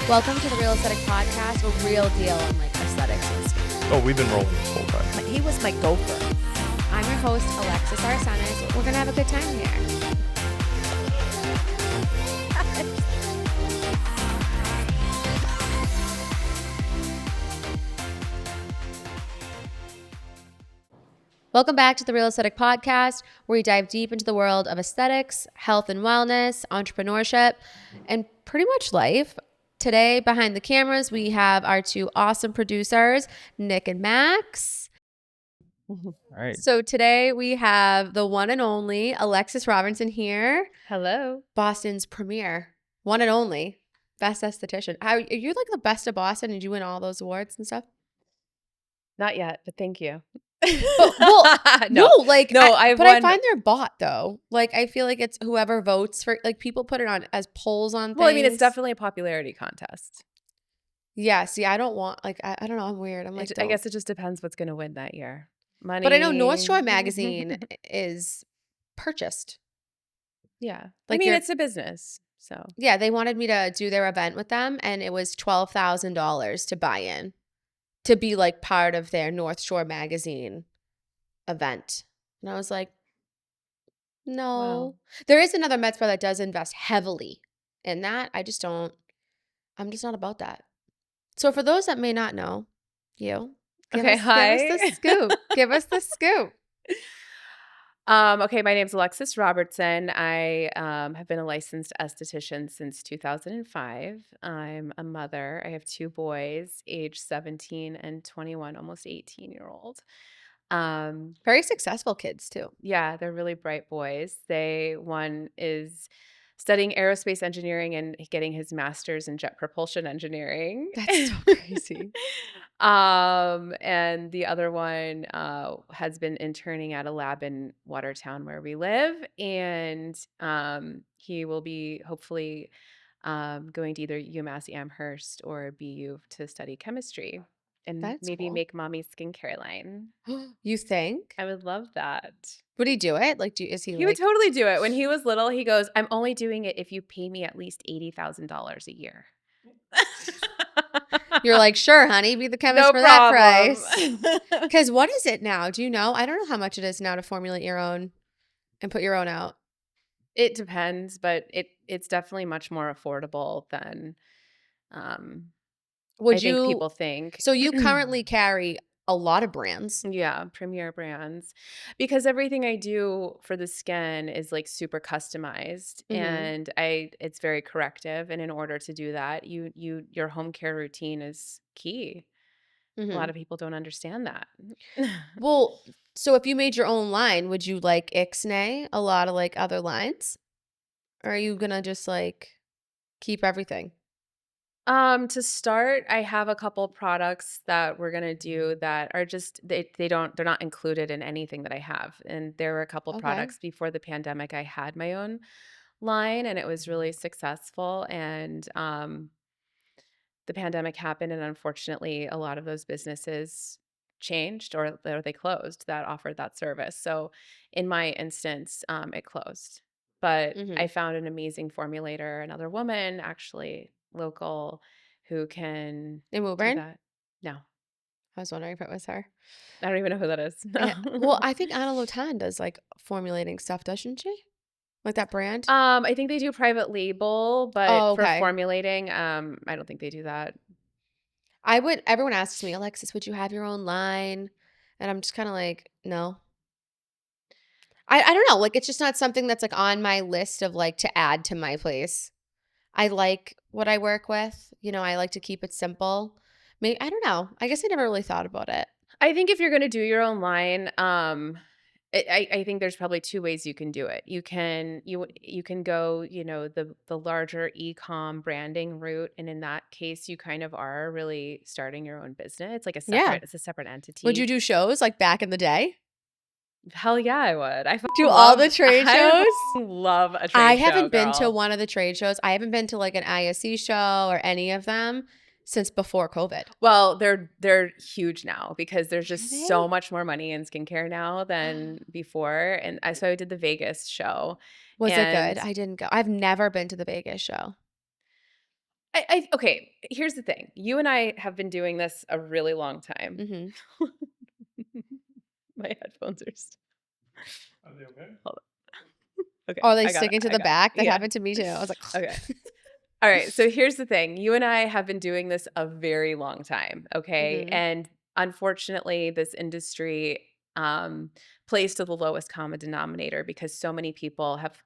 Welcome to the Real Aesthetic Podcast, a real deal on like aesthetics and stuff. Oh, we've been rolling this whole time. He was my gopher. I'm your host, Alexis Robertson. We're going to have a good time here. Welcome back to the Real Aesthetic Podcast, where we dive deep into the world of aesthetics, health and wellness, entrepreneurship, and pretty much life. Today, behind the cameras, we have our two awesome producers, Nick and Max. All right. So today we have the one and only Alexis Robertson here, Hello. Boston's premier, one and only, best esthetician. Are you like the best of Boston? Did you win all those awards and stuff? Not yet, but thank you. I I've find they're bought though. Like I feel like it's whoever votes for. Like people put it on as polls on things. Well, I mean, it's definitely a popularity contest. Yeah. See, I don't want like I don't know. I'm weird. I'm like I guess it just depends what's going to win that year. Money. But I know North Shore magazine is purchased. Yeah. Like it's a business. So yeah, they wanted me to do their event with them, and it was $12,000 to buy in, to be like part of their North Shore magazine event. And I was like, no. Wow. There is another med spa that does invest heavily in that. I'm just not about that. So for those that may not know, give us the scoop. Give us the scoop. Okay, my name's Alexis Robertson. I have been a licensed esthetician since 2005. I'm a mother. I have two boys, age 17 and 21, almost 18-year-old. Very successful kids too. Yeah, they're really bright boys. One is studying aerospace engineering and getting his master's in jet propulsion engineering. That's so crazy. And the other one has been interning at a lab in Watertown where we live. And he will be hopefully going to either UMass Amherst or BU to study chemistry and That's maybe cool. make mommy's skincare line. You think? I would love that. Would he do it? Like, is he? He would totally do it. When he was little, he goes, "I'm only doing it if you pay me at least $80,000 a year." You're like, sure, honey, be the chemist No for problem. that price. Because what is it now? Do you know? I don't know how much it is now to formulate your own and put your own out. It depends, but it's definitely much more affordable than I think people think. So you currently carry a lot of brands. Yeah, premier brands, because everything I do for the skin is like super customized, and it's very corrective. And in order to do that, your home care routine is key. A lot of people don't understand that. Well, so if you made your own line, would you like ixnay a lot of like other lines? Or are you gonna just like keep everything? To start, I have a couple products that we're gonna do that are just they're not included in anything that I have. And there were a couple products before the pandemic I had my own line, and it was really successful. And the pandemic happened, and unfortunately a lot of those businesses changed or they closed that offered that service. So in my instance, it closed. But I found an amazing formulator, another woman, actually local, who can In do Woburn? that. No, I was wondering if it was her. I don't even know who that is. No. Well, I think Anna Lotan does like formulating stuff, doesn't she? Like that brand? I think they do private label, but for okay. formulating, I don't think they do that. Everyone asks me, Alexis, would you have your own line? And I'm just kind of like, no. I don't know. Like, it's just not something that's like on my list of like to add to my place. I like what I work with. You know, I like to keep it simple. Maybe, I don't know. I guess I never really thought about it. I think if you're going to do your own line, I think there's probably two ways you can do it. You can go, the larger e-com branding route, and in that case, you kind of are really starting your own business. It's like it's a separate entity. Would you do shows like back in the day? Hell yeah, I would. I do all the trade shows. Love a trade show. I haven't been to one of the trade shows. I haven't been to like an ISC show or any of them since before COVID. Well, they're huge now because there's just so much more money in skincare now than before. And so I did the Vegas show. Was it good? I didn't go. I've never been to the Vegas show. Okay, here's the thing. You and I have been doing this a really long time. Mhm. My headphones are Are they okay? Hold on. Okay, Oh, are they I got it. sticking to I the got it. back? That Yeah. happened to me too. I was like, Okay. All right. So here's the thing. You and I have been doing this a very long time. Okay. mhm. And unfortunately, this industry plays to the lowest common denominator because so many people have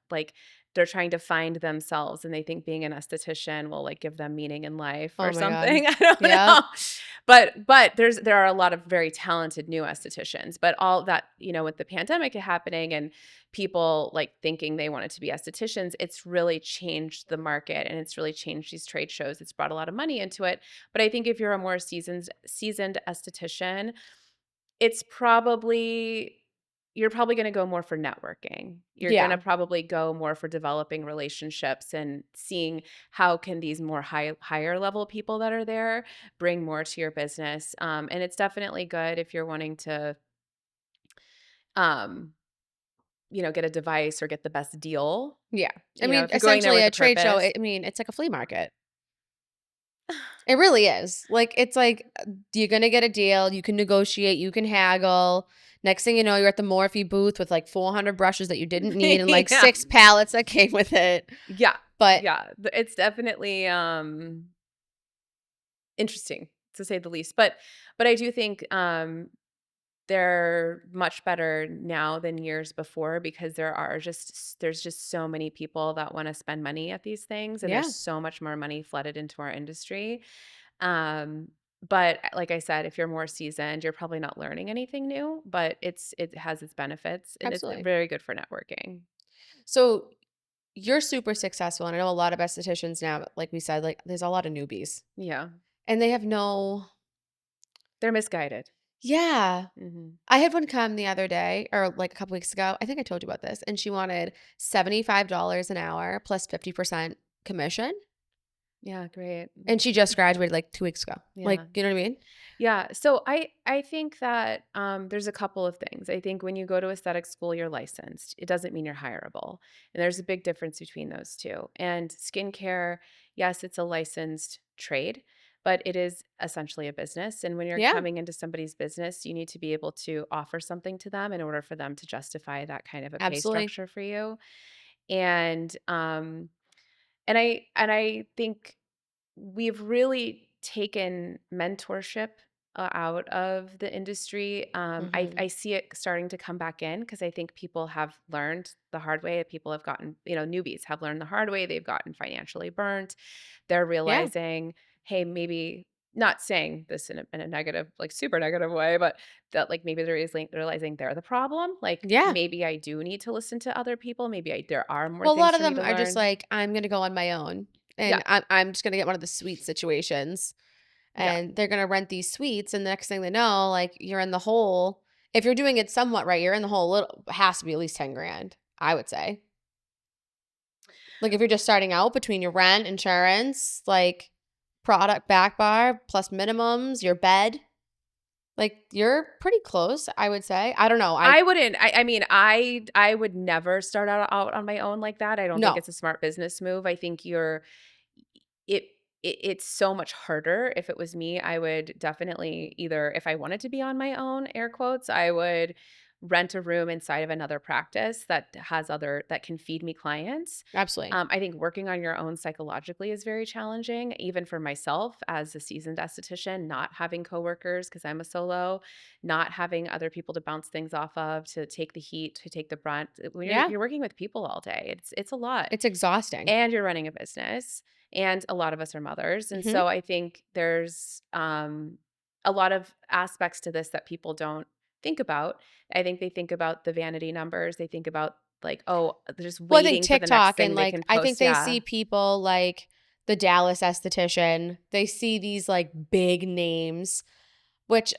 they're trying to find themselves and they think being an esthetician will like give them meaning in life Oh or my god. something. I don't Yep. know. But there are a lot of very talented new estheticians. But all that, with the pandemic happening and people like thinking they wanted to be estheticians, it's really changed the market and it's really changed these trade shows. It's brought a lot of money into it. But I think if you're a more seasoned esthetician, it's probably you're probably going to go more for networking. You're going to Yeah. probably go more for developing relationships and seeing how can these more higher level people that are there bring more to your business. And it's definitely good if you're wanting to um, get a device or get the best deal. Yeah. I mean, If you're going there essentially with a a trade show, purpose. I mean, it's like a flea market. It really is. Like, it's like, you're gonna get a deal, you can negotiate, you can haggle. Next thing you know, you're at the Morphe booth with like 400 brushes that you didn't need and like Yeah. 6 pallets that came with it. Yeah. But Yeah. It's definitely interesting to say the least. But I do think they're much better now than years before because there's just so many people that want to spend money at these things and there's yeah, so much more money flooded into our industry. Um, but like I said, if you're more seasoned, you're probably not learning anything new, but it has its benefits and it's absolutely. very good for networking. So you're super successful, and I know a lot of estheticians now, like we said, like there's a lot of newbies, Yeah. and they have no. They're misguided. Yeah. Mhm. I had one come the other day or like a couple weeks ago. I think I told you about this, and she wanted $75 an hour plus 50% commission, Yeah, great. and she just graduated like 2 weeks ago. Like, Yeah. you know what I mean? Yeah. So I think that there's a couple of things. I think when you go to aesthetic school, you're licensed. It doesn't mean you're hireable, and there's a big difference between those two. And skincare, yes, it's a licensed trade, but it is essentially a business. And when you're Yeah, coming into somebody's business, you need to be able to offer something to them in order for them to justify that kind of a pay absolutely. structure for you. And and I think we've really taken mentorship out of the industry. I Mhm. see it starting to come back in because I think people have learned the hard way. People have gotten, newbies have learned the hard way. They've gotten financially burnt. They're Yeah, realizing, hey, maybe not saying this in a negative, like super negative way, but that like maybe they're realizing they're the problem. Like yeah. maybe I do need to listen to other people. Maybe there are more Well, a things lot of for me them to are just learn. like, "I'm gonna go on my own, Yeah, and I'm just gonna get one of the suite situations," yeah. and they're gonna rent these suites, and the next thing they know, like, you're in the hole. If you're doing it somewhat right, you're in the hole a little has to be at least 10 grand, I would say. Like, if you're just starting out between your rent, insurance, like, product back bar plus minimums, your bed, like, you're pretty close, I would say. I don't know, I wouldn't I mean, I would never start out on my own like that. I don't think no, it's a smart business move. I think it it's so much harder. If it was me, I would definitely either if I wanted to be on my own, air quotes, I would rent a room inside of another practice that can feed me clients. absolutely. I think working on your own psychologically is very challenging, even for myself as a seasoned esthetician, not having coworkers because I'm a solo, not having other people to bounce things off of, to take the heat, to take the brunt. When you're Yeah, you're working with people all day, it's a lot. it's exhausting. And you're running a business, and a lot of us are mothers. And Mhm. so I think there's a lot of aspects to this that people don't think about. I think they think about the vanity numbers. They think about like, oh, they're just Well, I think waiting for the next TikTok and, thing they like, can I think post. they see Yeah. people like the Dallas esthetician. They see these, like, big names, which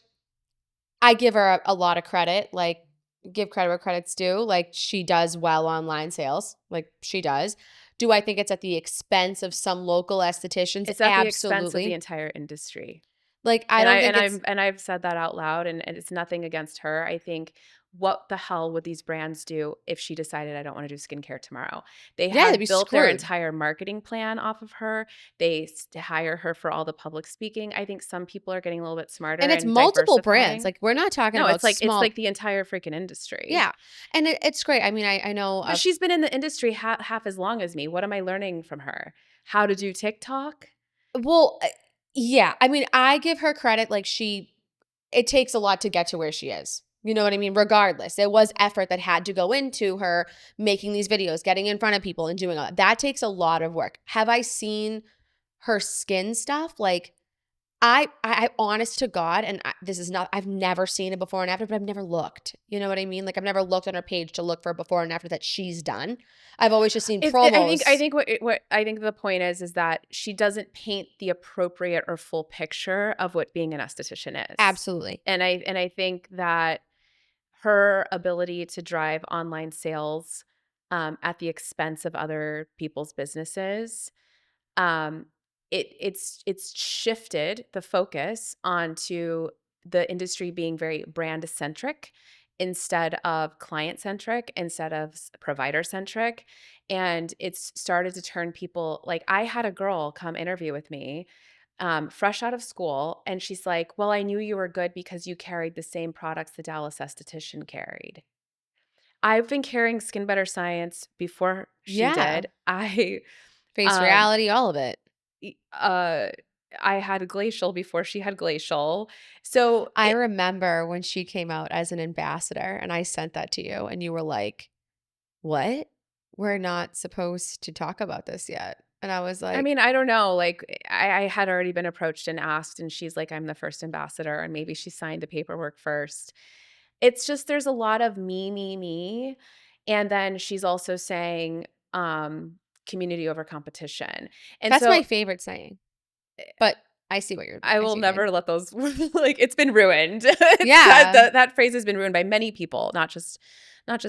I give her a lot of credit, like, give credit where credit's due, like, she does well online sales, like, she does. Do I think it's at the expense of some local estheticians? It's at the expense of the Absolutely. entire industry. Like, I And I don't think and it's I've and I've said that out loud, and it's nothing against her. I think what the hell would these brands do if she decided I don't want to do skincare tomorrow? They Yeah, they'd have be built their screwed. entire marketing plan off of her. They hire her for all the public speaking. I think some people are getting a little bit smarter And it's and multiple brands. diversifying. Like, we're not talking No, about it's small. like the entire freaking industry. Yeah, and it's great. I mean, I know But of. she's been in the industry half as long as me. What am I learning from her? How to do TikTok? Well, yeah, I mean, I give her credit, like, it takes a lot to get to where she is. You know what I mean? Regardless, it was effort that had to go into her making these videos, getting in front of people and doing all that. That takes a lot of work. Have I seen her skin stuff? Like, I honest to God, and this is not, I've never seen it before and after, but I've never looked. You know what I mean? Like, I've never looked on her page to look for before and after that she's done. I've always just seen I promos. think what I think the point is that she doesn't paint the appropriate or full picture of what being an esthetician is. Absolutely. And I think that her ability to drive online sales at the expense of other people's businesses, um, it's shifted the focus onto the industry being very brand centric instead of client centric, instead of provider centric. And it's started to turn people, like, I had a girl come interview with me fresh out of school, and she's like, well, I knew you were good because you carried the same products the Dallas esthetician carried. I've been carrying Skin Better Science before she Yeah. did. I Face um reality, all of it. E I had Glacial before she had Glacial. So I remember when she came out as an ambassador and I sent that to you and you were like, "What? We're not supposed to talk about this yet." And I was I like, mean, I don't know, like, I had already been approached and asked, and she's like, "I'm the first ambassador," and maybe she signed the paperwork first. It's just there's a lot of me, and then she's also saying, community over competition. And that's so my favorite saying. But I I will see what you mean. never let those like, it's been ruined. It's Yeah. that phrase has been ruined by many people, not just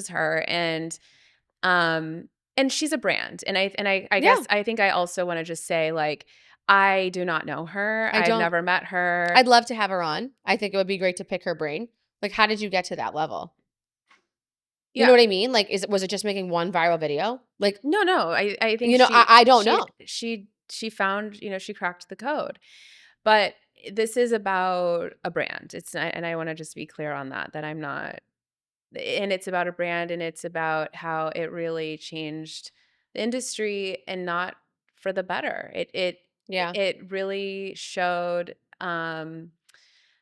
her, um, and she's a brand, and I Yeah. guess I think I also wanna just say, like, I do not know her, I I've don't never met her. I'd love to have her on. I think it would be great to pick her brain. Like, how did you get to that level? You know Yeah. what I mean? Like, was it just making one viral video? Like, No, I think I don't know. she found, she cracked the code. But this is about a brand. It's not, and I wanna just be clear on that I'm not, and it's about a brand, and it's about how it really changed the industry and not for the better. Yeah, It really showed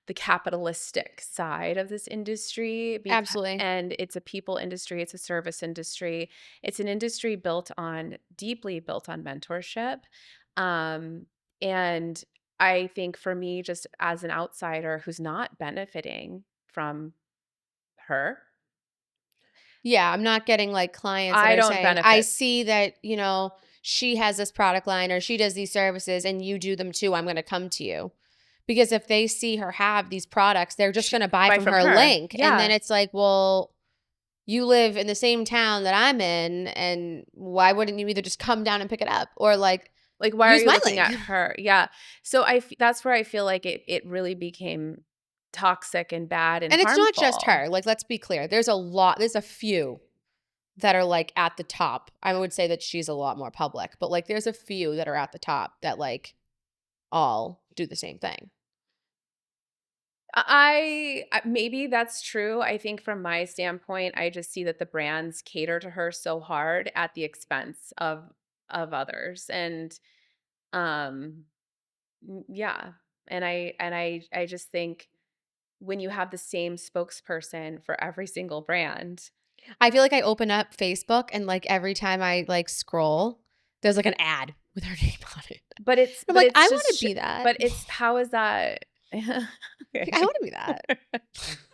the capitalistic side of this industry, absolutely. and it's a people industry, it's a service industry. It's an industry deeply built on mentorship. Um and I think for me, just as an outsider who's not benefiting from her, Yeah, I'm not getting, like, clients that I are don't saying, "I benefit. see that, she has this product line or she does these services and you do them too, I'm gonna come to you." Because if they see her have these products, they're just She gonna buy buy from from her her. link, and then Yeah. it's like, "Well, you live in the same town that I'm in, and why wouldn't you either just come down and pick it up or, like, Like, why are use you my looking link?" at her? Yeah. So that's where I feel like it really became toxic and bad and And it's not just harmful. her, like, let's be clear, there's a few that are, like, at the top. I would say that she's a lot more public, but, like, there's a few that are at the top that, like, all do the same thing. Maybe that's true. I think from my standpoint, I just see that the brands cater to her so hard at the expense of others. And um yeah. And I just think when you have the same spokesperson for every single brand, I feel like I open up Facebook and, like, every time I, like, scroll, there's, like, an ad with her name on it. but it's I'm but like, it's "I wanna just be that." but it's how is that I okay. wanna be that.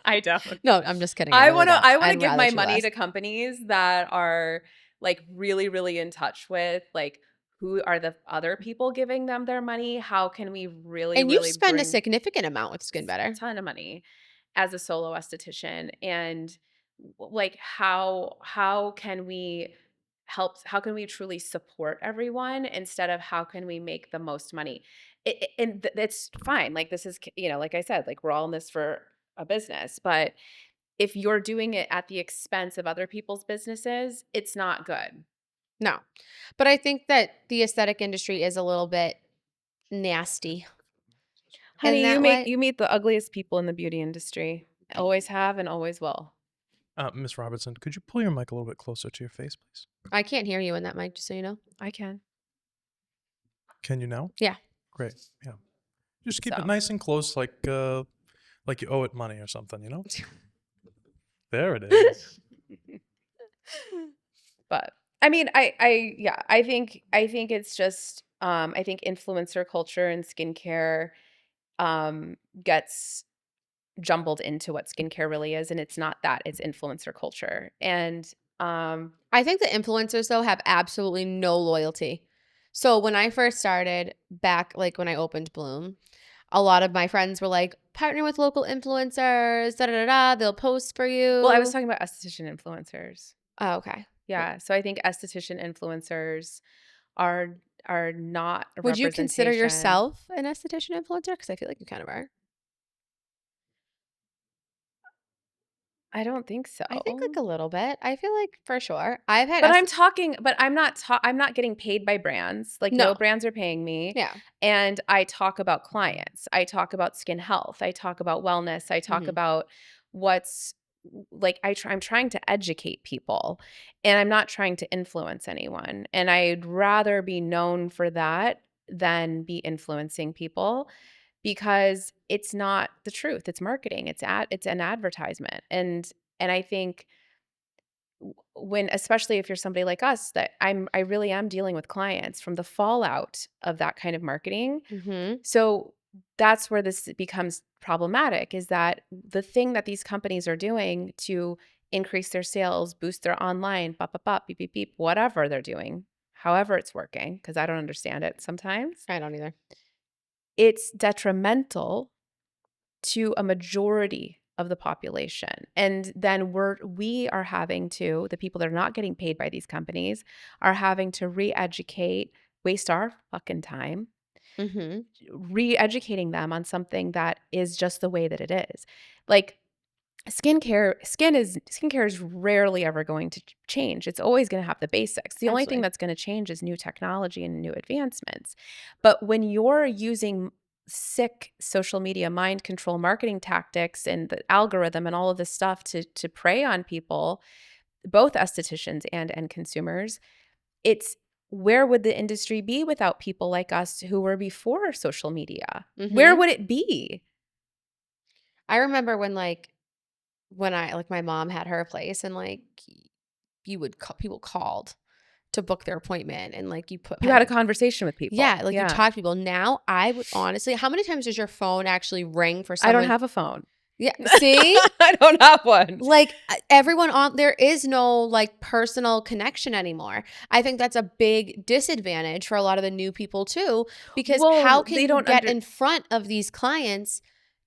I don't. No, I'm just kidding, I I really wanna don't. I wanna I'd give rather my she money was. to companies that are, like, really, really in touch with, like, who are the other people giving them their money? How can we really, And you really spend a bring significant amount with Skin Better. ton of money as a solo esthetician? And like, how can we truly support everyone instead of how can we make the most money? It's fine. Like, this is, like I said, like, we're all in this for a business, but if you're doing it at the expense of other people's businesses, it's not good. No. But I think that the aesthetic industry is a little bit nasty in Honey, that way. you meet the ugliest people in the beauty industry. Always have and always will. Miss Robertson, could you pull your mic a little bit closer to your face, please? I can't hear you in that mic, just so you know. I can. Can you now? Yeah. Great. Yeah. Just keep So. it nice and close, like you owe it money or something, you know? There it is. But I mean, I think it's just I think influencer culture and skincare gets jumbled into what skincare really is, and it's not that, it's influencer culture. And I think the influencers, though, have absolutely no loyalty. So when I first started back, like when I opened Bloom, a lot of my friends were like, partner with local influencers, da-da-da-da, they'll post for you. well, I was talking about esthetician influencers. Oh, okay. Yeah, so I think esthetician influencers are not a Would you consider representation. yourself an esthetician influencer? Because I feel like you kind of are. I don't think so. I think like a little bit. I feel like for sure. I've had But I'm not getting paid by brands. Like no No. brands are paying me. Yeah. And I talk about clients. I talk about skin health. I talk about wellness. I talk Mhm. about what's like I'm trying to educate people, and I'm not trying to influence anyone. And I'd rather be known for that than be influencing people, because it's not the truth. It's marketing. It's an advertisement. And I think when, especially if you're somebody like us, that I really am dealing with clients from the fallout of that kind of marketing. Mhm. So that's where this becomes problematic, is that the thing that these companies are doing to increase their sales, boost their online, bop, bop, bop, beep, beep, beep, whatever they're doing, however it's working, because I don't understand it sometimes, I don't either. it's detrimental to a majority of the population. And then we are having to, the people that are not getting paid by these companies are having to re-educate, waste our fucking time Mhm. re-educating them on something that is just the way that it is. Like skincare is rarely ever going to change. It's always going to have the basics. The only thing Absolutely. that's going to change is new technology and new advancements. But when you're using sick social media mind control marketing tactics and the algorithm and all of this stuff to prey on people, both estheticians and consumers, it's, where would the industry be without people like us who were before social media? Where Mhm. would it be? I remember when I like my mom had her place and like people called to book their appointment and like you You had a conversation with people. yeah, like you talk to people. Now I would honestly, how many times does your phone actually ring for I don't someone? have a phone. Yeah, see? I don't have one. Like everyone on there is no like personal connection anymore. I think that's a big disadvantage for a lot of the new people too, because Well, how can they you don't get in front of these clients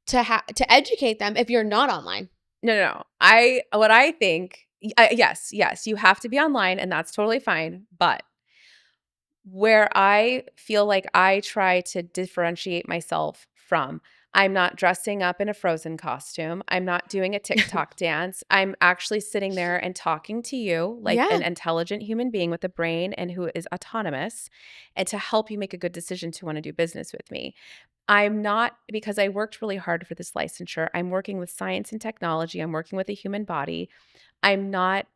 to educate them if you're not online? No. What I think, yes, you have to be online, and that's totally fine. But where I feel like I try to differentiate myself from, I'm not dressing up in a Frozen costume. I'm not doing a TikTok dance. I'm actually sitting there and talking to you like Yeah. an intelligent human being with a brain and who is autonomous, and to help you make a good decision to want to do business with me. I'm not, because I worked really hard for this licensure. I'm working with science and technology. I'm working with the human body. I'm not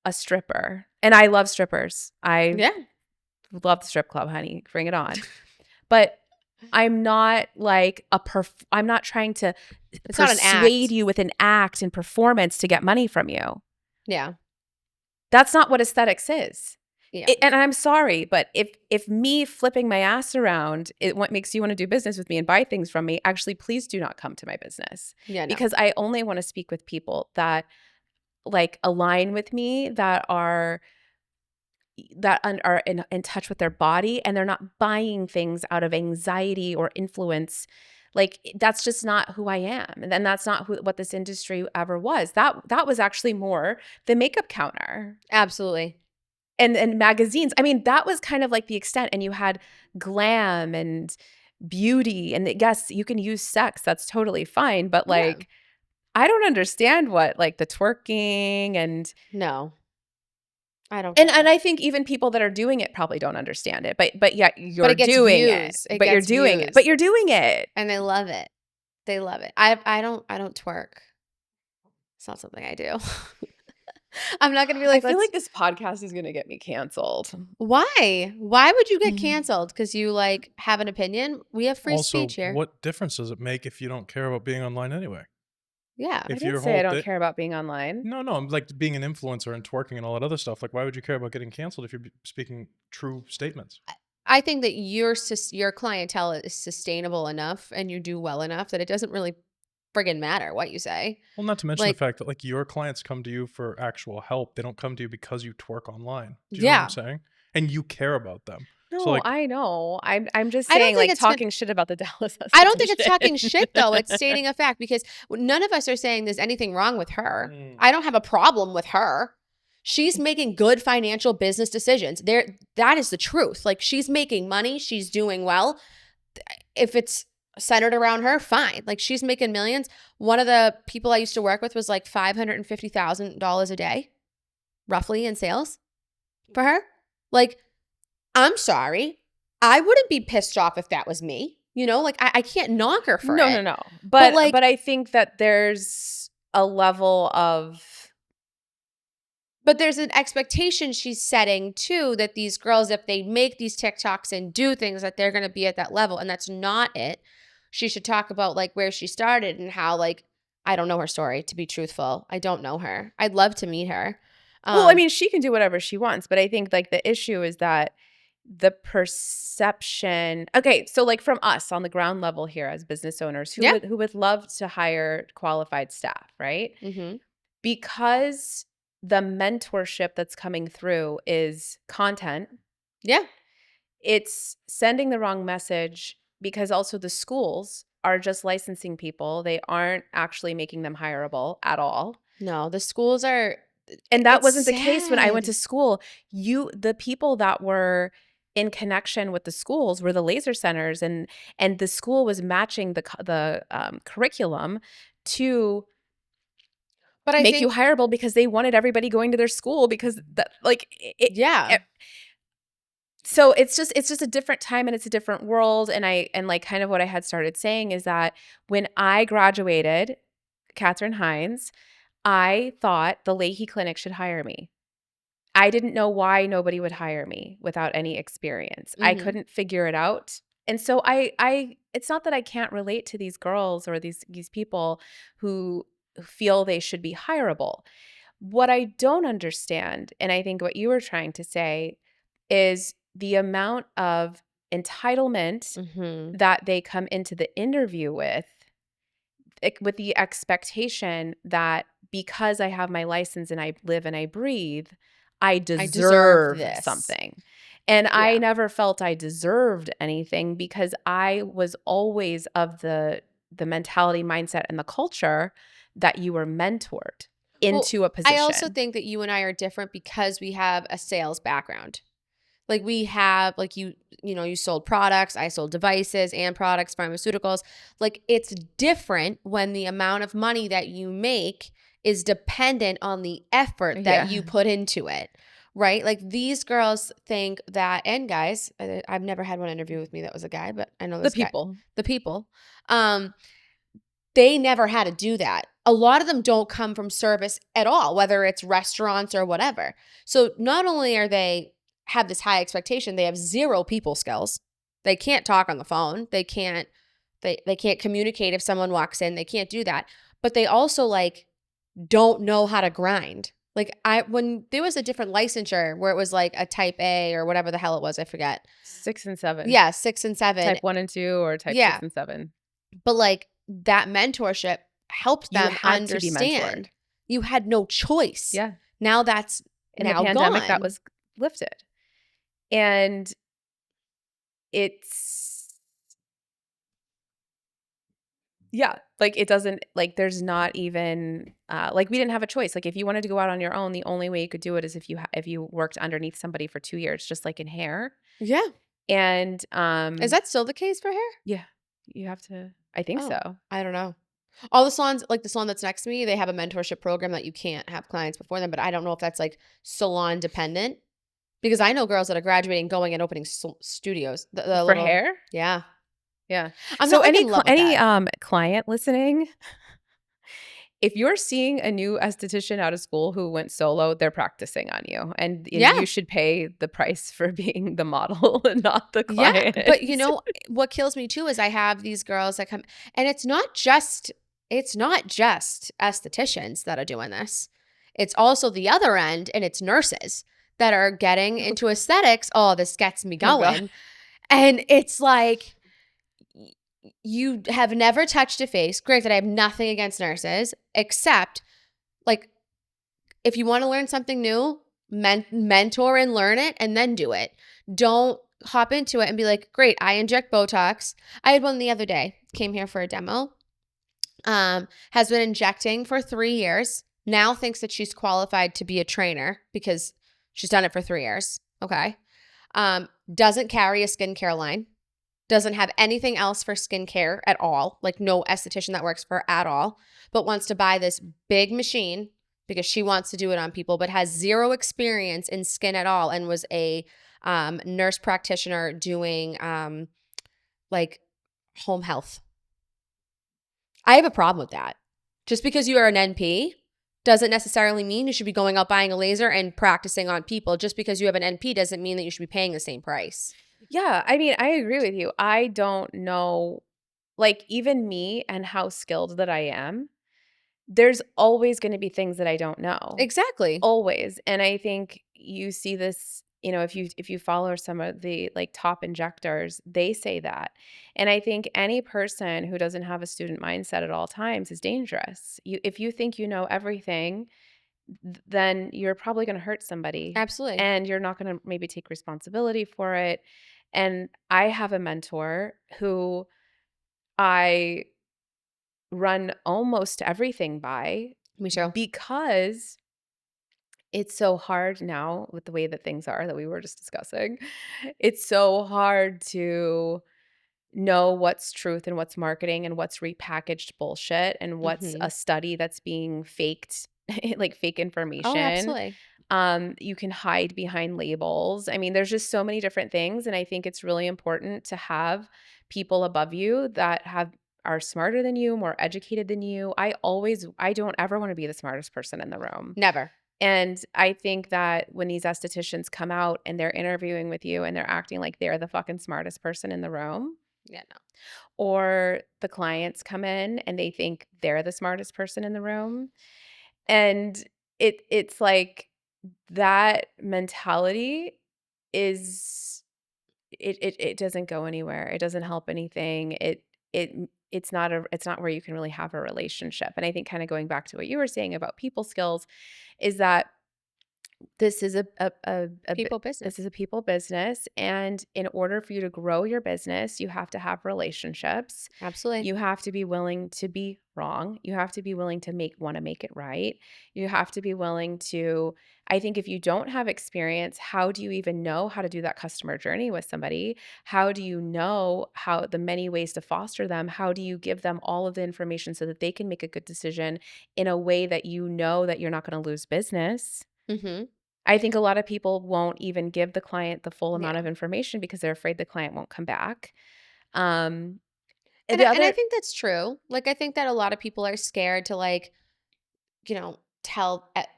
a stripper. And I love strippers. I Yeah. love the strip club, honey. Bring it on. But I'm not like I'm not trying to It's not an persuade act. you with an act and performance to get money from you. Yeah. That's not what aesthetics is. Yeah. And I'm sorry, but if me flipping my ass around what makes you want to do business with me and buy things from me, actually, please do not come to my business. Yeah. No. Because I only want to speak with people that like align with me, that are in touch with their body, and they're not buying things out of anxiety or influence. Like that's just not who I am, and then that's not what this industry ever was. That was actually more the makeup counter Absolutely. and magazines. I mean, that was kind of like the extent. And you had glam and beauty, and yes, you can use sex. That's totally fine. But Yeah. like, I don't understand what like the twerking and No. I don't care. I think even people that are doing it probably don't understand it. But yeah, But you're it gets doing it. views. It But you're gets doing it. views. But you're doing it. And they love it. They love it. I don't twerk. It's not something I do. I'm not gonna be I like, feel let's. like this podcast is gonna get me canceled. Why? Why would you get Mm. canceled? Because you like have an opinion? We have free Also, speech here. what difference does it make if you don't care about being online anyway? Yeah. I If didn't your say whole I don't thing, care about being online. no, I'm like being an influencer and twerking and all that other stuff. Like, why would you care about getting canceled if you're speaking true statements? I think that your clientele is sustainable enough and you do well enough that it doesn't really friggin' matter what you say. Well, not to mention the Like, fact that like your clients come to you for actual help. They don't come to you because you twerk online. Do you know what yeah. I'm saying? And you care about them. So No, like, I know. I'm just I don't saying think like it's gonna, talking shit about the Dallas I don't think it's esthetician. talking shit though. It's stating a fact because none of us are saying there's anything wrong with her. Mm. I don't have a problem with her. She's making good financial business decisions. That is the truth. Like she's making money, she's doing well. If it's centered around her, fine. Like she's making millions. One of the people I used to work with was like $550,000 a day, roughly in sales for her. Like, I'm sorry. I wouldn't be pissed off if that was me. You know, like I can't knock her for it. No. But, like- But I think that there's a level of But there's an expectation she's setting too that these girls, if they make these TikToks and do things, that they're going to be at that level. And that's not it. She should talk about like where she started and how like, I don't know her story, to be truthful. I don't know her. I'd love to meet her. well, I mean, she can do whatever she wants, but I think like the issue is that the perception. Okay, so like from us on the ground level here as business owners who Yeah. who would love to hire qualified staff, right? Mm-hmm. Because the mentorship that's coming through is content. Yeah. It's sending the wrong message because also the schools are just licensing people. They aren't actually making them hireable at all. No, the schools are. And that It's wasn't the case when I went to sad. school. The people that were in connection with the schools were the laser centers, and the school was matching the curriculum to But I make think, you hireable because they wanted everybody going to their school because that like yeah. so it's just a different time and it's a different world. And like kind of what I had started saying is that when I graduated, Katherine Hines, I thought the Leahy Clinic should hire me. I didn't know why nobody would hire me without any experience. I Mhm. couldn't figure it out. And so I it's not that I can't relate to these girls or these people who feel they should be hireable. What I don't understand, and I think what you were trying to say, is the amount of entitlement Mhm. that they come into the interview with the expectation that because I have my license and I live and I breathe, I deserve deserve this. something. And I Yeah. never felt I deserved anything because I was always of the mentality, mindset, and the culture that you were mentored into a position. I also think that you and I are different because we have a sales background. Like we have, like you know, you sold products, I sold devices and products, pharmaceuticals. Like it's different when the amount of money that you make is dependent on the effort that you put into it, right? Like these girls think that, and guys, I've never had one interview with me that was a guy, but I know the this guy. people. The people. They never had to do that. A lot of them don't come from service at all, whether it's restaurants or whatever. So not only are they have this high expectation, they have zero people skills. They can't talk on the phone. They can't communicate if someone walks in. They can't do that. But they also like don't know how to grind. Like when there was a different licensure where it was like a type A or whatever the hell it was, I forget. 6 and 7. Yeah, 6 and 7. Type 1 and 2 or type Yeah. 6 and 7. But like that mentorship helped You them had to be mentored. understand. You had no choice. Yeah. Now that's In now the pandemic gone. that was lifted. And it's like it doesn't like there's not even like we didn't have a choice. Like if you wanted to go out on your own, the only way you could do it is if you worked underneath somebody for 2 years, just like in hair. Yeah. And Is that still the case for hair? yeah, you have to. I think so. I don't know. All the salons, like the salon that's next to me, they have a mentorship program that you can't have clients before them, but I don't know if that's like salon dependent because I know girls that are graduating, going and opening studios. The For little, hair? yeah. Yeah. I'm So not like in love with any that. client listening, if you're seeing a new esthetician out of school who went solo, they're practicing on you, and you Yeah. should pay the price for being the model and not the Yeah. client. But you know, what kills me too is I have these girls that come, and it's not just estheticians that are doing this. It's also the other end, and it's nurses that are getting into aesthetics. Oh, this gets me Oh god. going. And it's like, y- you have never touched a face. Granted, I have nothing against nurses, except like if you want to learn something new, mentor and learn it and then do it. Don't hop into it and be like, great, I inject Botox. I had one the other day, came here for a demo, has been injecting for 3 years, now thinks that she's qualified to be a trainer because she's done it for 3 years. Okay. Doesn't carry a skincare line, doesn't have anything else for skincare at all, like no esthetician that works for her at all, but wants to buy this big machine because she wants to do it on people, but has zero experience in skin at all and was a nurse practitioner doing like home health. I have a problem with that. Just because you are an NP doesn't necessarily mean you should be going out buying a laser and practicing on people. Just because you have an NP doesn't mean that you should be paying the same price. Yeah, I mean, I agree with you. I don't know, like, even me and how skilled that I am, there's always gonna be things that I don't know. Exactly. Always. And I think you see this, if you follow some of the like top injectors, they say that. And I think any person who doesn't have a student mindset at all times is dangerous. If you think you know everything, then you're probably going to hurt somebody Absolutely. and you're not going to maybe take responsibility for it. And I have a mentor who I run almost everything by Me too. because it's so hard now with the way that things are that we were just discussing. It's so hard to know what's truth and what's marketing and what's repackaged bullshit and what's Mm-hmm. a study that's being faked, like fake Oh, information. absolutely. You can hide behind labels. I mean, there's just so many different things. And I think it's really important to have people above you that are smarter than you, more educated than you. I don't ever want to be the smartest person in the room. Never. And I think that when these estheticians come out and they're interviewing with you and they're acting like they're the fucking smartest person in the room, Yeah, no. or the clients come in and they think they're the smartest person in the room, and it's like that mentality is it doesn't go anywhere. It doesn't help anything. It it's not where you can really have a relationship. And I think kind of going back to what you were saying about people skills is that this is People this business. is a people business, and in order for you to grow your business, you have to have relationships. Absolutely. You have to be willing to be wrong. You have to be willing to want to make it right. You have to be willing to, I think if you don't have experience, how do you even know how to do that customer journey with somebody? How do you know how the many ways to foster them? How do you give them all of the information so that they can make a good decision in a way that you know that you're not going to lose business? Mm-hmm. I think a lot of people won't even give the client the full amount Yeah. of information because they're afraid the client won't come back. Um, And the I other think that's true. Like, I think that a lot of people are scared to like,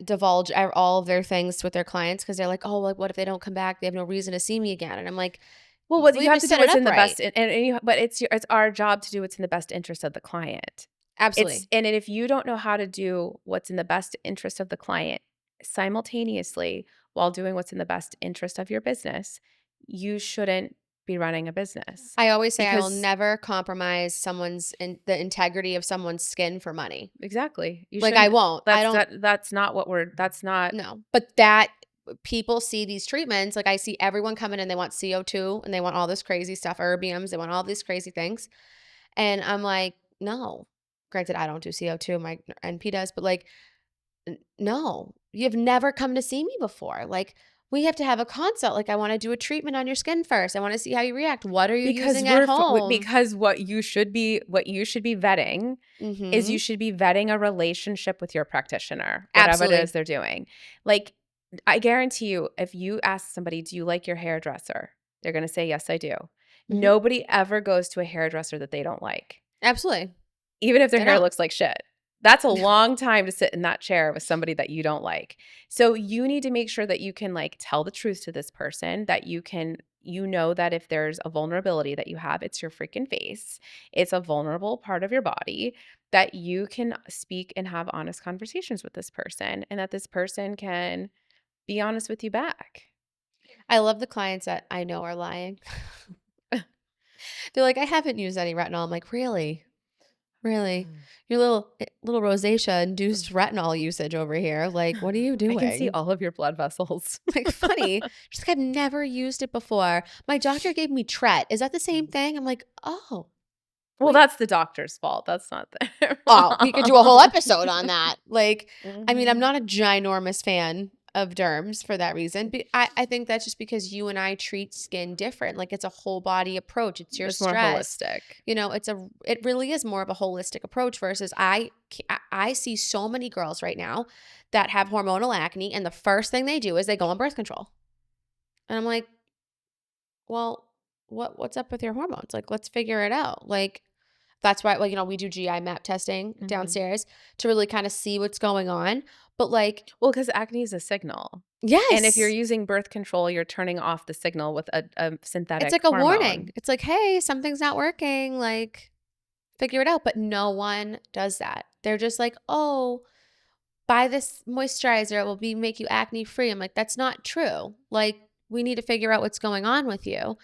divulge all of their things with their clients because they're like, oh, like, what if they don't come back? They have no reason to see me again. And I'm like, well, well, what you you have just to do set it what's up in the right. best, but it's our job to do what's in the best interest of the client. Absolutely. And if you don't know how to do what's in the best interest of the client simultaneously while doing what's in the best interest of your business, you shouldn't be running a business I always say I will because never compromise the integrity of someone's skin for money. exactly you Like, I shouldn't. won't. I don't. That's not what we're. That's not. No. But that people see these treatments, like I see everyone coming in, they want CO2 and they want all this crazy stuff, erbiums, they want all these crazy things. And I'm like, no. Granted, I don't do CO2, my NP does, but like, no, you've never come to see me before. Like, we have to have a consult. Like, I want to do a treatment on your skin first. I want to see how you react. What are you Because using at home? because what you should be vetting is you should be vetting a relationship with your practitioner, whatever it Absolutely. is they're doing. Like, I guarantee you, if you ask somebody, do you like your hairdresser? They're going to say, yes, I do. Nobody ever goes to a hairdresser that they don't like, Absolutely. even if their They hair don't. looks like shit. That's a long time to sit in that chair with somebody that you don't like. So you need to make sure that you can like tell the truth to this person, that you know that if there's a vulnerability that you have, it's your freaking face. It's a vulnerable part of your body, that you can speak and have honest conversations with this person, and that this person can be honest with you back. I love the clients that I know are lying. They're like, I haven't used any retinol. I'm like, really? Really? Your little rosacea induced retinol usage over here. Like, what are you doing? I can see all of your blood vessels. Like, funny. She's like, I've never used it before. My doctor gave me Tret. Is that the same thing? I'm like, oh. Well, that's the doctor's fault. That's not their Oh, we could do a whole episode on that. Like, I mean, I'm Mhm. not a ginormous fan of derms for that reason. But I think that's just because you and I treat skin different. Like, it's a whole body approach. It's your It's more stress. holistic. You know, it really is more of a holistic approach versus I see so many girls right now that have hormonal acne, and the first thing they do is they go on birth control. And I'm like, well, what's up with your hormones? Like, let's figure it out. Like, that's why, like, you know, we do GI map testing downstairs to really kind of see what's going on. But like, Well, because acne is a signal. And if you're yes, using birth control, you're turning off the signal with a it's synthetic like a hormone. warning. It's like, hey, something's not working. Like, figure it out. But no one does that. They're just like, oh, buy this moisturizer. It will make you acne free. I'm like, that's not true. Like, we need to figure out what's going on with you.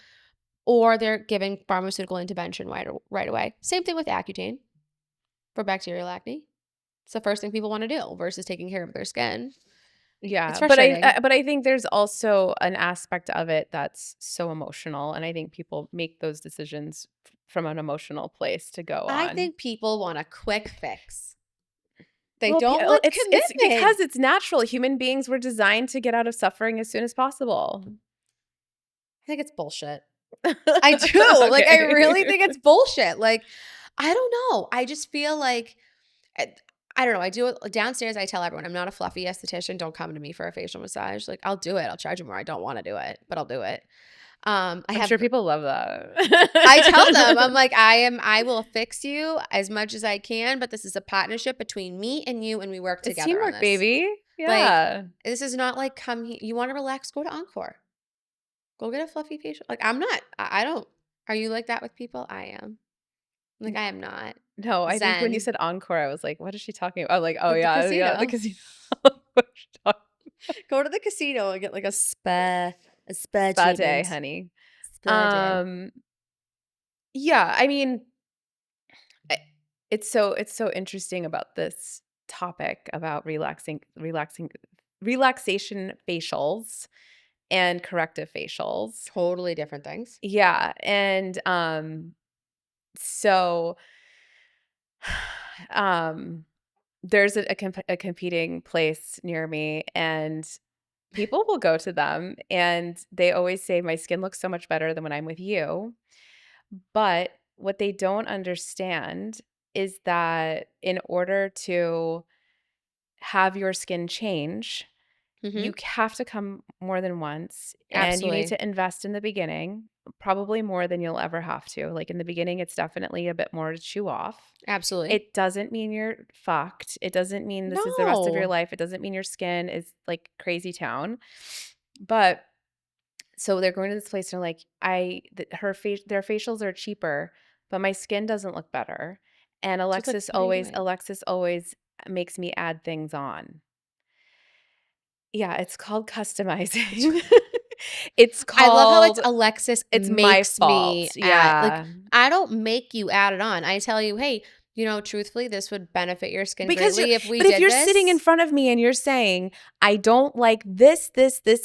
Or they're giving pharmaceutical intervention right away. Same thing with Accutane for bacterial acne. It's the first thing people want to do versus taking care of their skin. Yeah, It's but frustrating. I think there's also an aspect of it that's so emotional, and I think people make those decisions from an emotional place to go I on. think people want a quick fix. They Well, don't want commitment. it's because it's natural. Human beings were designed to get out of suffering as soon as possible. I think it's bullshit. I do. Like, I really think it's bullshit. Like, I don't know. I just feel like, I don't know. I do it downstairs. I tell everyone I'm not a fluffy esthetician. Don't come to me for a facial massage. Like, I'll do it. I'll charge you more. I don't want to do it, but I'll do it. I'm sure people love that. I tell them, I'm like, I will fix you as much as I can, but this is a partnership between me and you, and we work It's together on teamwork, this. baby. Yeah. Like, this is not like, come here. You want to relax? Go to Encore. Go get a fluffy facial. Like, I'm not, I don't, are you like that with people? I am. Like, I am not. No, I think when you Zen. said encore, I was like, what is she talking about? I'm like, oh Like the yeah, the casino. casino. What is she talking Go to the casino and get like a spa Spa day, treatment. honey. Spa day. Yeah, I mean, I- it's so interesting about this topic about relaxation facials and corrective facials. Totally different things. Yeah, and so there's a competing place near me, and people will go to them, and they always say, my skin looks so much better than when I'm with you. But what they don't understand is that in order to have your skin change, you have to come more than once, and you need Absolutely. to invest in the beginning, probably more than you'll ever have to. Like in the beginning, it's definitely a bit more to chew off. Absolutely. It doesn't mean you're fucked. It doesn't mean this is the rest of your No. life. It doesn't mean your skin is like crazy town. But so they're going to this place and they're like, their facials are cheaper, but my skin doesn't look better. And So it's like, what are you doing? Alexis always makes me add things on. Yeah, it's called customizing. It's I love how it's called Alexis it's my makes fault. me add. Like, Yeah. I don't make you add it on. I tell you, hey, you know, truthfully, this would benefit your skin Because greatly if we but if did you're sitting in this. front of me and you're saying, I don't like this,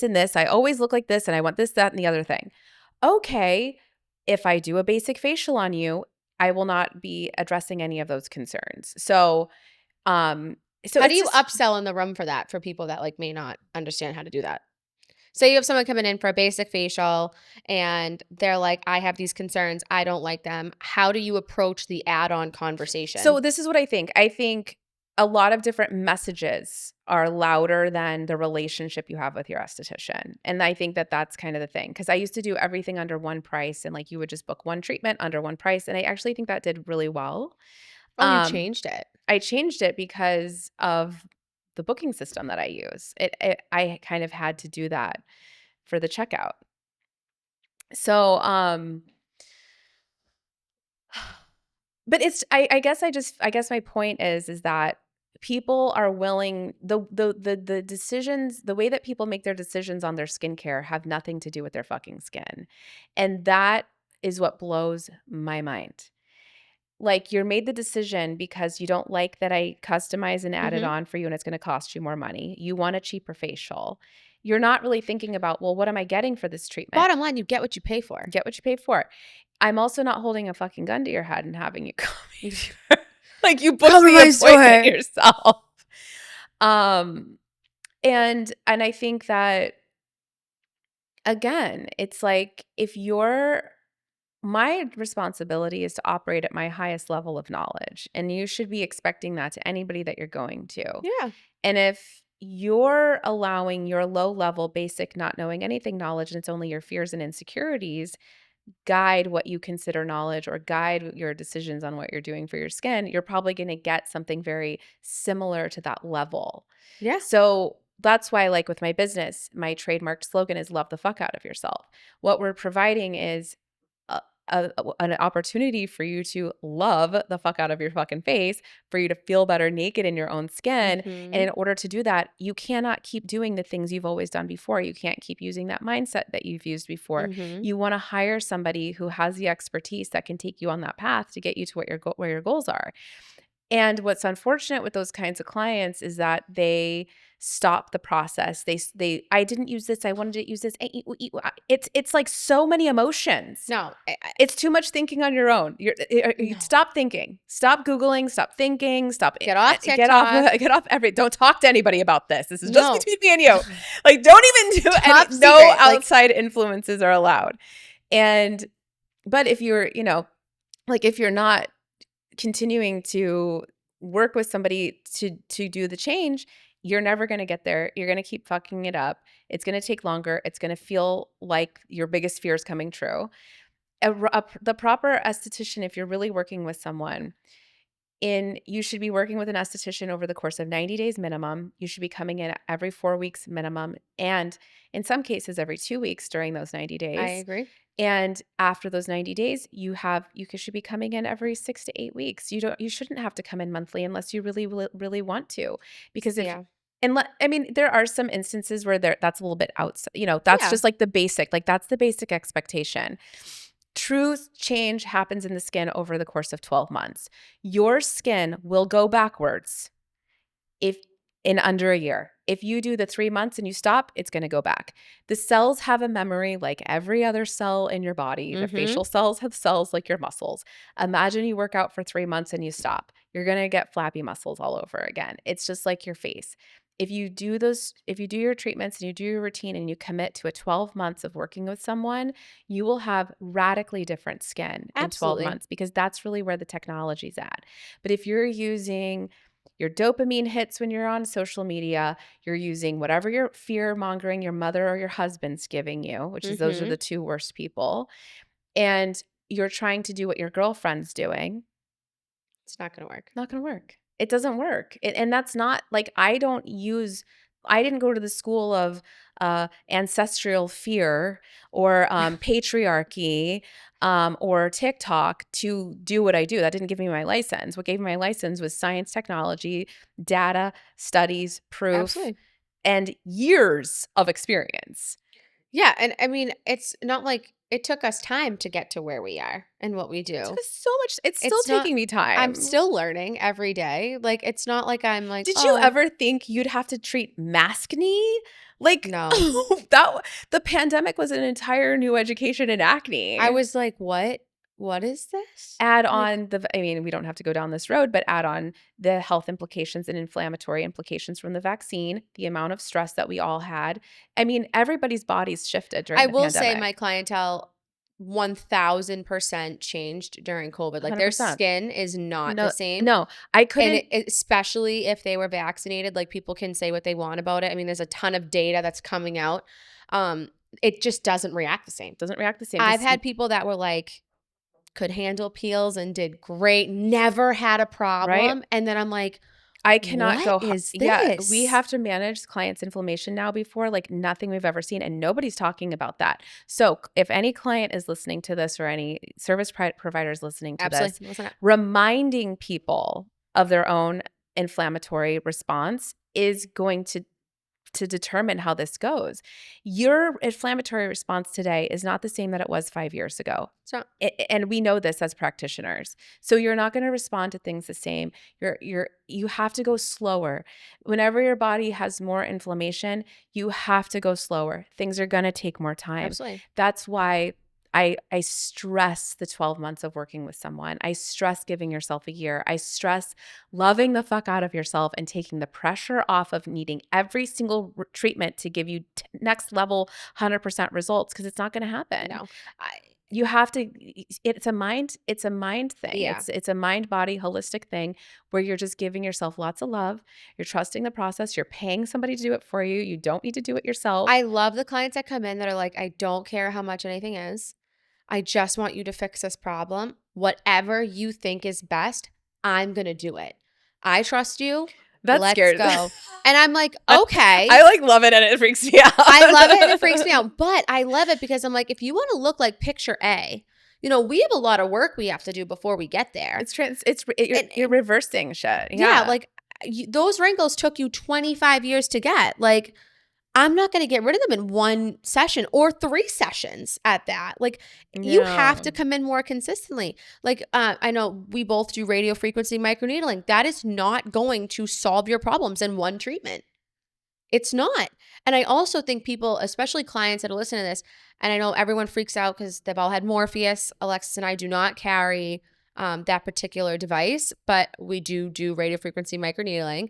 and this, I always look like this, and I want this, that, and the other thing. Okay, if I do a basic facial on you, I will not be addressing any of those concerns. So How do it's you just upsell in the room for that for people that like may not understand how to do that? Say you have someone coming in for a basic facial and they're like, I have these concerns. I don't like them. How do you approach the add-on conversation? So this is what I think. I think a lot of different messages are louder than the relationship you have with your esthetician. And I think that that's kind of the thing. Because I used to do everything under one price, and like you would just book one treatment under one price. And I actually think that did really well. You changed it. I changed it because of the booking system that I use. I kind of had to do that for the checkout. So, but it's I guess my point is that people are willing the decisions, the way that people make their decisions on their skincare have nothing to do with their fucking skin. And that is what blows my mind. Like, you're made the decision because you don't like that I customize and add it on for you and it's going to cost you more money. You want a cheaper facial. You're not really thinking about, well, what am I getting for this treatment? Bottom line, you get what you pay for. Get what you pay for. I'm also not holding a fucking gun to your head and having you come here. Like, you booked the appointment yourself. And I think that, again, it's like, my responsibility is to operate at my highest level of knowledge, and you should be expecting that to anybody that you're going to. Yeah. And if you're allowing your low level, basic, not knowing anything knowledge, and it's only your fears and insecurities guide what you consider knowledge or guide your decisions on what you're doing for your skin, you're probably going to get something very similar to that level. Yeah. So that's why, like with my business, my trademark slogan is love the fuck out of yourself. What we're providing is an opportunity for you to love the fuck out of your fucking face, for you to feel better naked in your own skin. And in order to do that, you cannot keep doing the things you've always done before. You can't keep using that mindset that you've used before. You want to hire somebody who has the expertise that can take you on that path to get you to what where your goals are. And what's unfortunate with those kinds of clients is that they stop the process. I didn't use this. I wanted to use this. It's like so many emotions. No, it's too much thinking on your own. Stop thinking. Stop Googling. Stop thinking. Stop. Get off TikTok. Get off don't talk to anybody about this. This is just between me and you. Like, don't even do any. No outside influences are allowed. But if you're, if you're not continuing to work with somebody to do the change, you're never going to get there. You're going to keep fucking it up. It's going to take longer. It's going to feel like your biggest fear is coming true. The proper esthetician, if you're really working with someone, you should be working with an esthetician over the course of 90 days minimum. You should be coming in every 4 weeks minimum, and in some cases every 2 weeks during those 90 days. I agree. And after those 90 days, you should be coming in every 6 to 8 weeks. You shouldn't have to come in monthly unless you really, really want to, because there are some instances where that's a little bit outside. That's just like the basic, that's the basic expectation. True change happens in the skin over the course of 12 months. Your skin will go backwards in under a year. If you do the 3 months and you stop, it's going to go back. The cells have a memory like every other cell in your body. The facial cells have cells like your muscles. Imagine you work out for 3 months and you stop. You're going to get flappy muscles all over again. It's just like your face. If you do your treatments and you do your routine and you commit to a 12 months of working with someone, you will have radically different skin in 12 months, because that's really where the technology's at. But if you're using your dopamine hits when you're on social media, you're using whatever your fear mongering your mother or your husband's giving you, which is those are the two worst people, and you're trying to do what your girlfriend's doing, it's not going to work. Not going to work. It doesn't work. And that's not like, I didn't go to the school of ancestral fear or patriarchy or TikTok to do what I do. That didn't give me my license. What gave me my license was science, technology, data, studies, proof, and years of experience. Yeah. And I mean, it's not like it took us time to get to where we are and what we do. It took us so much. It's still taking me time. I'm still learning every day. Like, it's not like I'm like, did you ever think you'd have to treat maskne? Like, no. The pandemic was an entire new education in acne. I was like, what? What is this? Add Like, on I mean, we don't have to go down this road, but add on the health implications and inflammatory implications from the vaccine, the amount of stress that we all had. I mean, everybody's bodies shifted during I the will say pandemic. my clientele 1000% changed during COVID. Like, their 100%. skin is not the No, same. no, I And couldn't. especially if they were vaccinated, like, people can say what they want about it. I mean, there's a ton of data that's coming out. It just doesn't react the same. Doesn't react the same. I've had people that were like, could handle peels and did great, never had a Right? problem. And then I'm like, I cannot what go. is Yeah, we this? have to manage clients' inflammation now before like nothing we've ever seen, and nobody's talking about that. So, if any client is listening to this or any service providers listening to this, Absolutely. Listen up. reminding people of their own inflammatory response is going to determine how this goes. Your inflammatory response today is not the same that it was 5 years ago. So And we know this as practitioners. So you're not going to respond to things the same. You have to go slower. Whenever your body has more inflammation, you have to go slower. Things are going to take more time. absolutely. That's why I stress the 12 months of working with someone. I stress giving yourself a year. I stress loving the fuck out of yourself and taking the pressure off of needing every single treatment to give you next level 100% results, because it's not going to happen. No. You have to, it's a mind thing. Yeah. It's a mind body holistic thing where you're just giving yourself lots of love. You're trusting the process. You're paying somebody to do it for you. You don't need to do it yourself. I love the clients that come in that are like, I don't care how much anything is. I just want you to fix this problem. Whatever you think is best, I'm going to do it. I trust you. That Let's scares go. And I'm like, okay. I like love it and it freaks me out. I love it and it freaks me out. But I love it because I'm like, if you want to look like picture A, we have a lot of work we have to do before we get there. You're reversing shit. Yeah, like those wrinkles took you 25 years to get. Like, I'm not going to get rid of them in one session or 3 sessions at that. Like, you have to come in more consistently. Like, I know we both do radio frequency microneedling. That is not going to solve your problems in one treatment. It's not. And I also think people, especially clients that are listening to this, and I know everyone freaks out because they've all had Morpheus. Alexis and I do not carry that particular device, but we do radio frequency microneedling.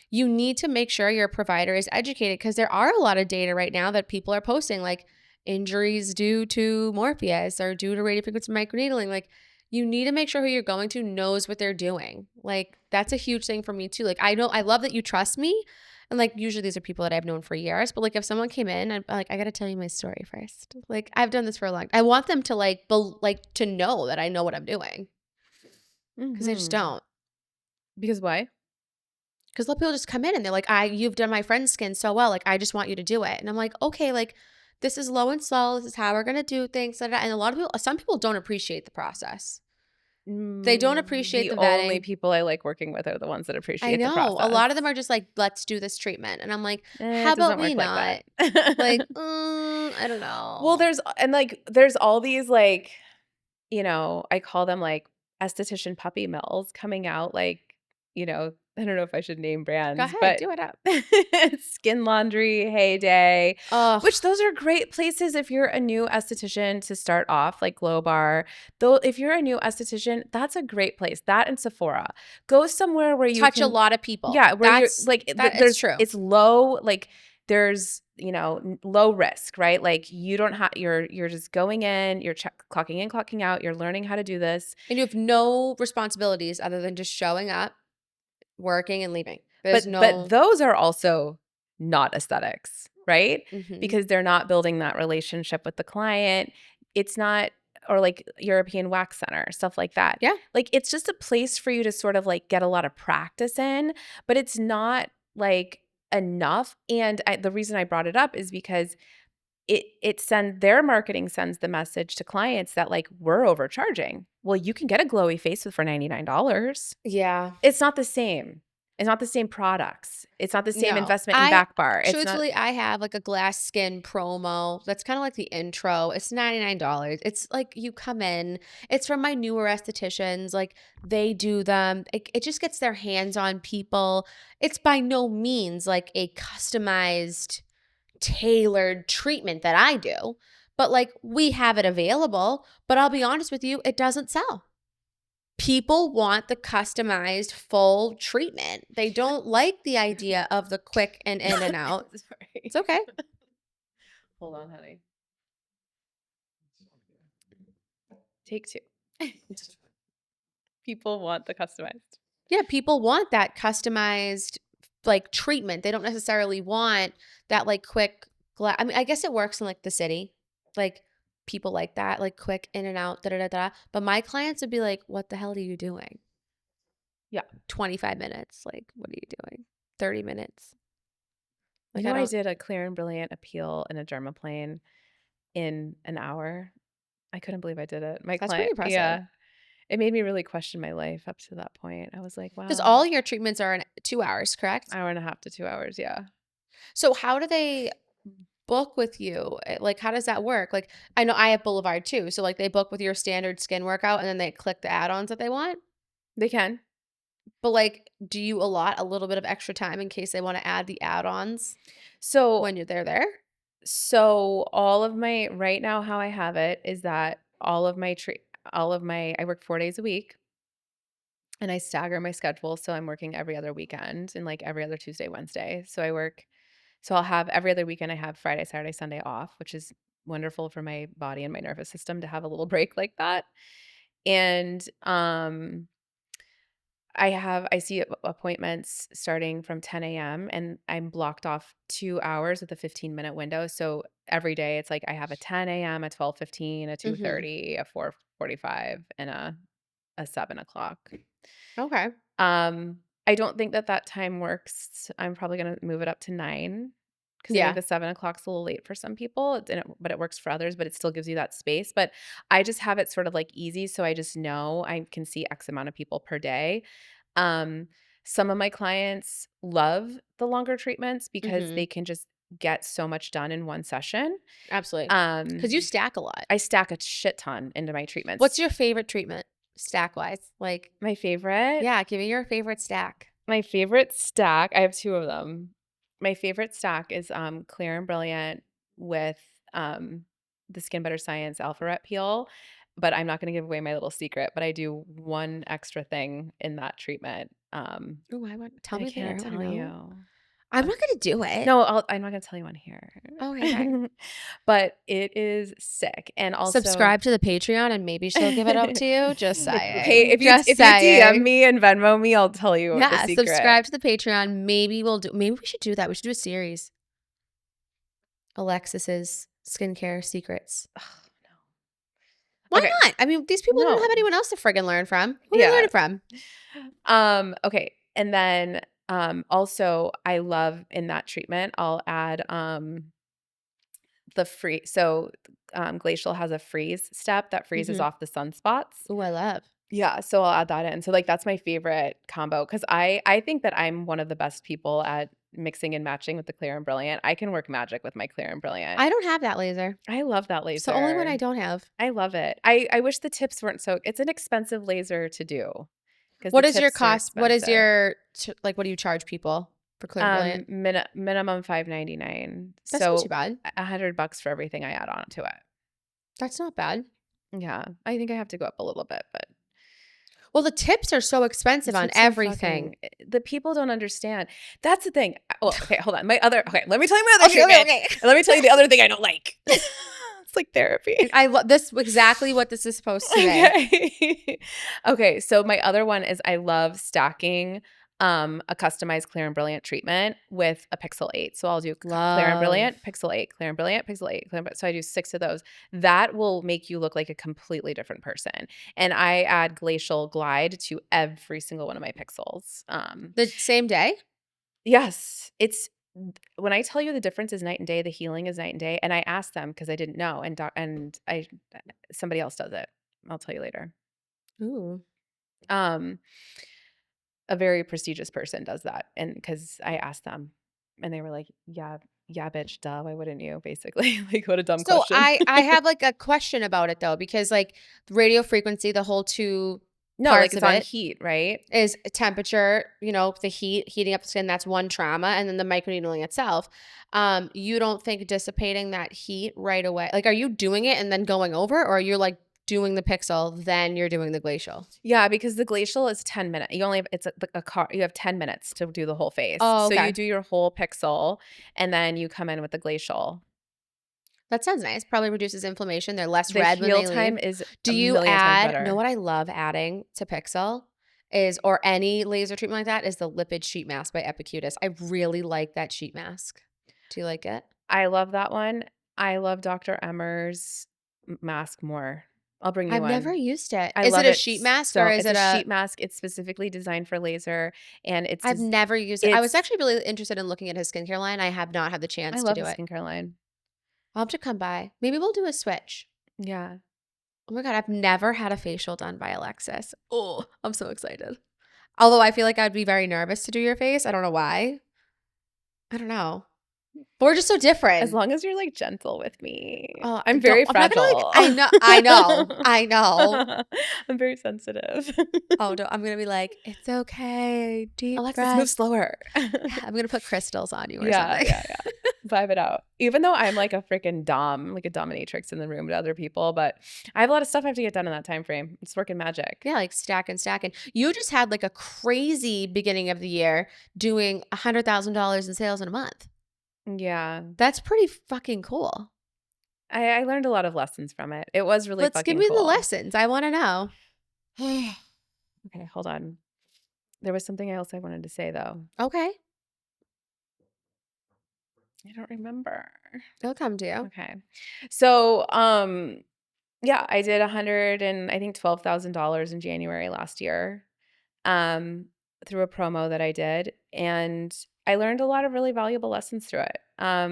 You need to make sure your provider is educated, because there are a lot of data right now that people are posting, like injuries due to Morpheus or due to radio frequency microneedling. Like, you need to make sure who you're going to knows what they're doing. Like, that's a huge thing for me too. Like, I love that you trust me. And like, usually these are people that I've known for years, but like, if someone came in, I'm like, I got to tell you my story first. Like, I've done this for a long time. I want them to to know that I know what I'm doing, because they just don't. Because why? Because a lot of people just come in and they're like, you've done my friend's skin so well. Like, I just want you to do it. And I'm like, okay, like, this is low and slow. This is how we're going to do things. And a lot of people, some people don't appreciate the process. They don't appreciate the vetting. Only people I like working with are the ones that appreciate the process. I know. A lot of them are just like, let's do this treatment. And I'm like, how it doesn't about we work not? like that. Like, I don't know. Well, there's all these like, I call them like esthetician puppy mills coming out, like, I don't know if I should name brands. Go ahead, but do it up. Skin Laundry, Heyday, Oh, which those are great places if you're a new esthetician to start off, like Glow Bar. Though if you're a new esthetician, that's a great place. That and Sephora. Go somewhere where you touch a lot of people. Yeah, where that's you're like, it's true. It's low, like there's low risk, right? Like you don't have, you're just going in, you're clocking in, clocking out, you're learning how to do this, and you have no responsibilities other than just showing up, working, and leaving. But those are also not aesthetics, right? Mhm. Because they're not building that relationship with the client. It's not, or like European Wax Center, stuff like that. Yeah. Like it's just a place for you to sort of like get a lot of practice in, but it's not like enough. And the reason I brought it up is because their marketing sends the message to clients that like we're overcharging. Well, you can get a glowy face for $99. Yeah. It's not the same. It's not the same products. It's not the same investment in back bar. Truthfully, I have like a glass skin promo. That's kind of like the intro. It's $99. It's like you come in. It's from my newer estheticians. Like they do them. It just gets their hands on people. It's by no means like a customized, tailored treatment that I do. but like we have it available, but I'll be honest with you, it doesn't sell. People want the customized full treatment. They don't like the idea of the quick and in and out. Sorry. It's okay. Hold on, honey. Take 2. People want the customized. Yeah, people want that customized like treatment. They don't necessarily want that like quick I mean, I guess it works in like the city. Like people like that, like quick in and out, da da da da. But my clients would be like, "What the hell are you doing?" Yeah. 25 minutes. Like, what are you doing? 30 minutes. You Like know, I don't did a clear and brilliant appeal in a dermaplane in an hour. I couldn't believe I did it. My That's pretty client, impressive. yeah, it made me really question my life up to that point. I was like, Because wow, all your treatments are in 2 hours, correct? hour and a half to 2 hours. Yeah. So how do they book with you? Like, how does that work? Like, I know I have Boulevard too. So like they book with your standard skin workout and then they click the add-ons that they want. They can. But like, do you allot a little bit of extra time in case they want to add the add-ons So, when you're there? all of my, right now, how I have it is that I work 4 days a week and I stagger my schedule. So I'm working every other weekend and like every other Tuesday, Wednesday. So I'll have every other weekend, I have Friday, Saturday, Sunday off, which is wonderful for my body and my nervous system to have a little break like that. And I see appointments starting from 10 a.m. and I'm blocked off 2 hours with a 15-minute window. So every day it's like I have a 10 a.m., a 12:15, a Mm-hmm. 2:30, a 4:45, and a 7 o'clock. Okay. I don't think that time works. I'm probably gonna move it up to 9 because I think Yeah. the 7 o'clock's a little late for some people. But it works for others. But it still gives you that space. But I just have it sort of like easy, so I just know I can see X amount of people per day. Um, some of my clients love the longer treatments because Mm-hmm. they can just get so much done in one session. Absolutely. Because you Um, stack a lot. I stack a shit ton into my What's treatments. your favorite treatment stack wise? Like, My favorite. yeah, give me your favorite stack. My favorite stack, I have 2 of them. My favorite stack is, Clear and Brilliant with, the Skin Better Science Alpha Ret Peel, but I'm not gonna give away my little secret, but I do one extra thing in that treatment. Oh, tell I me later. can't I want to tell know. you. I'm not going to do it. No, I'm not gonna tell you on here. Okay. But it is sick, and also Subscribe to the Patreon and maybe she'll give it up to you. Just Hey, saying. Just if you DM saying. me and Venmo me, I'll tell you the Yeah, secret. subscribe to the Patreon. Maybe we should do that. We should do a series. Alexis's skincare secrets. Ugh, Why okay. not? I mean, these people don't have No. anyone else to friggin' learn from. Who are they Yeah. learning from? Okay. And then also I love in that treatment, I'll add the free Glacial has a freeze step that freezes Mhm. off the sunspots. Ooh, I love. Yeah, so I'll add that in. So like that's my favorite combo because I think that I'm one of the best people at mixing and matching with the Clear and Brilliant. I can work magic with my Clear and Brilliant. I don't have that laser. I love that It's the only one laser. I don't have. I love it. I wish the tips weren't so it's an expensive laser to do because the What is your tips are cost? What is expensive. your like? What do you charge people for Clear and Brilliant? Minimum $5.99. That's not too So bad. $100 for everything I add on to it. That's not bad. Yeah, I think I have to go up a little bit, but Well, the tips are so the expensive on tips are everything. the people don't understand. That's the thing. Oh, okay, hold on. Let me tell you my other treatment. Okay. And let me tell you the other thing I don't like. It's like therapy. I love this exactly what this is supposed to be. Okay. Okay, so my other one is I love stacking a customized Clear and Brilliant treatment with a Pixel 8. So I'll do Clear and Brilliant, Pixel 8, Clear and Brilliant, Pixel 8, so I do 6 of those. That will make you look like a completely different person. And I add Glacial Glide to every single one of my pixels. The same day? Yes, it's when I tell you the difference is night and day, the healing is night and day. And I asked them because I didn't know, and somebody else does it. I'll tell you later. Ooh. Um, a very prestigious person does that, and because I asked them, and they were like, "Yeah, yeah, bitch, duh. Why wouldn't you?" Basically, like, what a dumb So question. I have like a question about it though, because like radio frequency, the whole 2 No, like parts it's of on it heat, right? is temperature, the heating up the skin, that's one trauma, and then the microneedling itself. You don't think dissipating that heat right away, like, are you doing it and then going over, or you're, like, doing the pixel, then you're doing the glacial? Yeah, because the glacial is 10 minutes. You only have it's a car you have 10 minutes to do the whole face. Oh, So you okay. do your whole pixel and then you come in with the glacial. That sounds nice. Probably reduces inflammation. They're less The red when heal they leave. time is Do a you million times add know better. what I love adding to Pixel is or any laser treatment like that is the lipid sheet mask by Epicurus. I really like that sheet mask. Do you like it? I love that one. I love Dr. Emmer's mask more. I'll bring you I've never one. used it. I Is it love a it sheet mask or so is it's a it a sheet mask. It's specifically designed for laser and I've never used it. I was it's actually really interested in looking at his skincare line. I have not had the I chance to love do his it. skincare line. I'll have to come by. Maybe we'll do a switch. Yeah. Oh my God, I've never had a facial done by Alexis. Oh, I'm so excited. Although I feel like I'd be very nervous to do your face. I don't know why. I don't know. But we're just so As different. long as you're like gentle with me. Oh, I'm very I'm not gonna fragile. I know. I'm very sensitive. Oh, no, I'm gonna be like, it's okay. Deep Alexis, move breath. slower. I'm gonna put crystals on you or Yeah, something. yeah, yeah. Vibe it out. Even though I'm like a freaking dom, like a dominatrix in the room to other people, but I have a lot of stuff I have to get done in that time frame. It's working magic. Yeah, like stacking. You just had like a crazy beginning of the year doing $100,000 in sales in a month. Yeah. That's pretty fucking cool. I learned a lot of lessons from it. It was really Let's give fucking me the cool. lessons. I want to know. Okay, hold on. There was something else I wanted to say though. Okay, I don't remember. it'll come to you. Okay. So, yeah, I did 100 and I think $12,000 in January last year. Um, through a promo that I did, and I learned a lot of really valuable lessons through it. I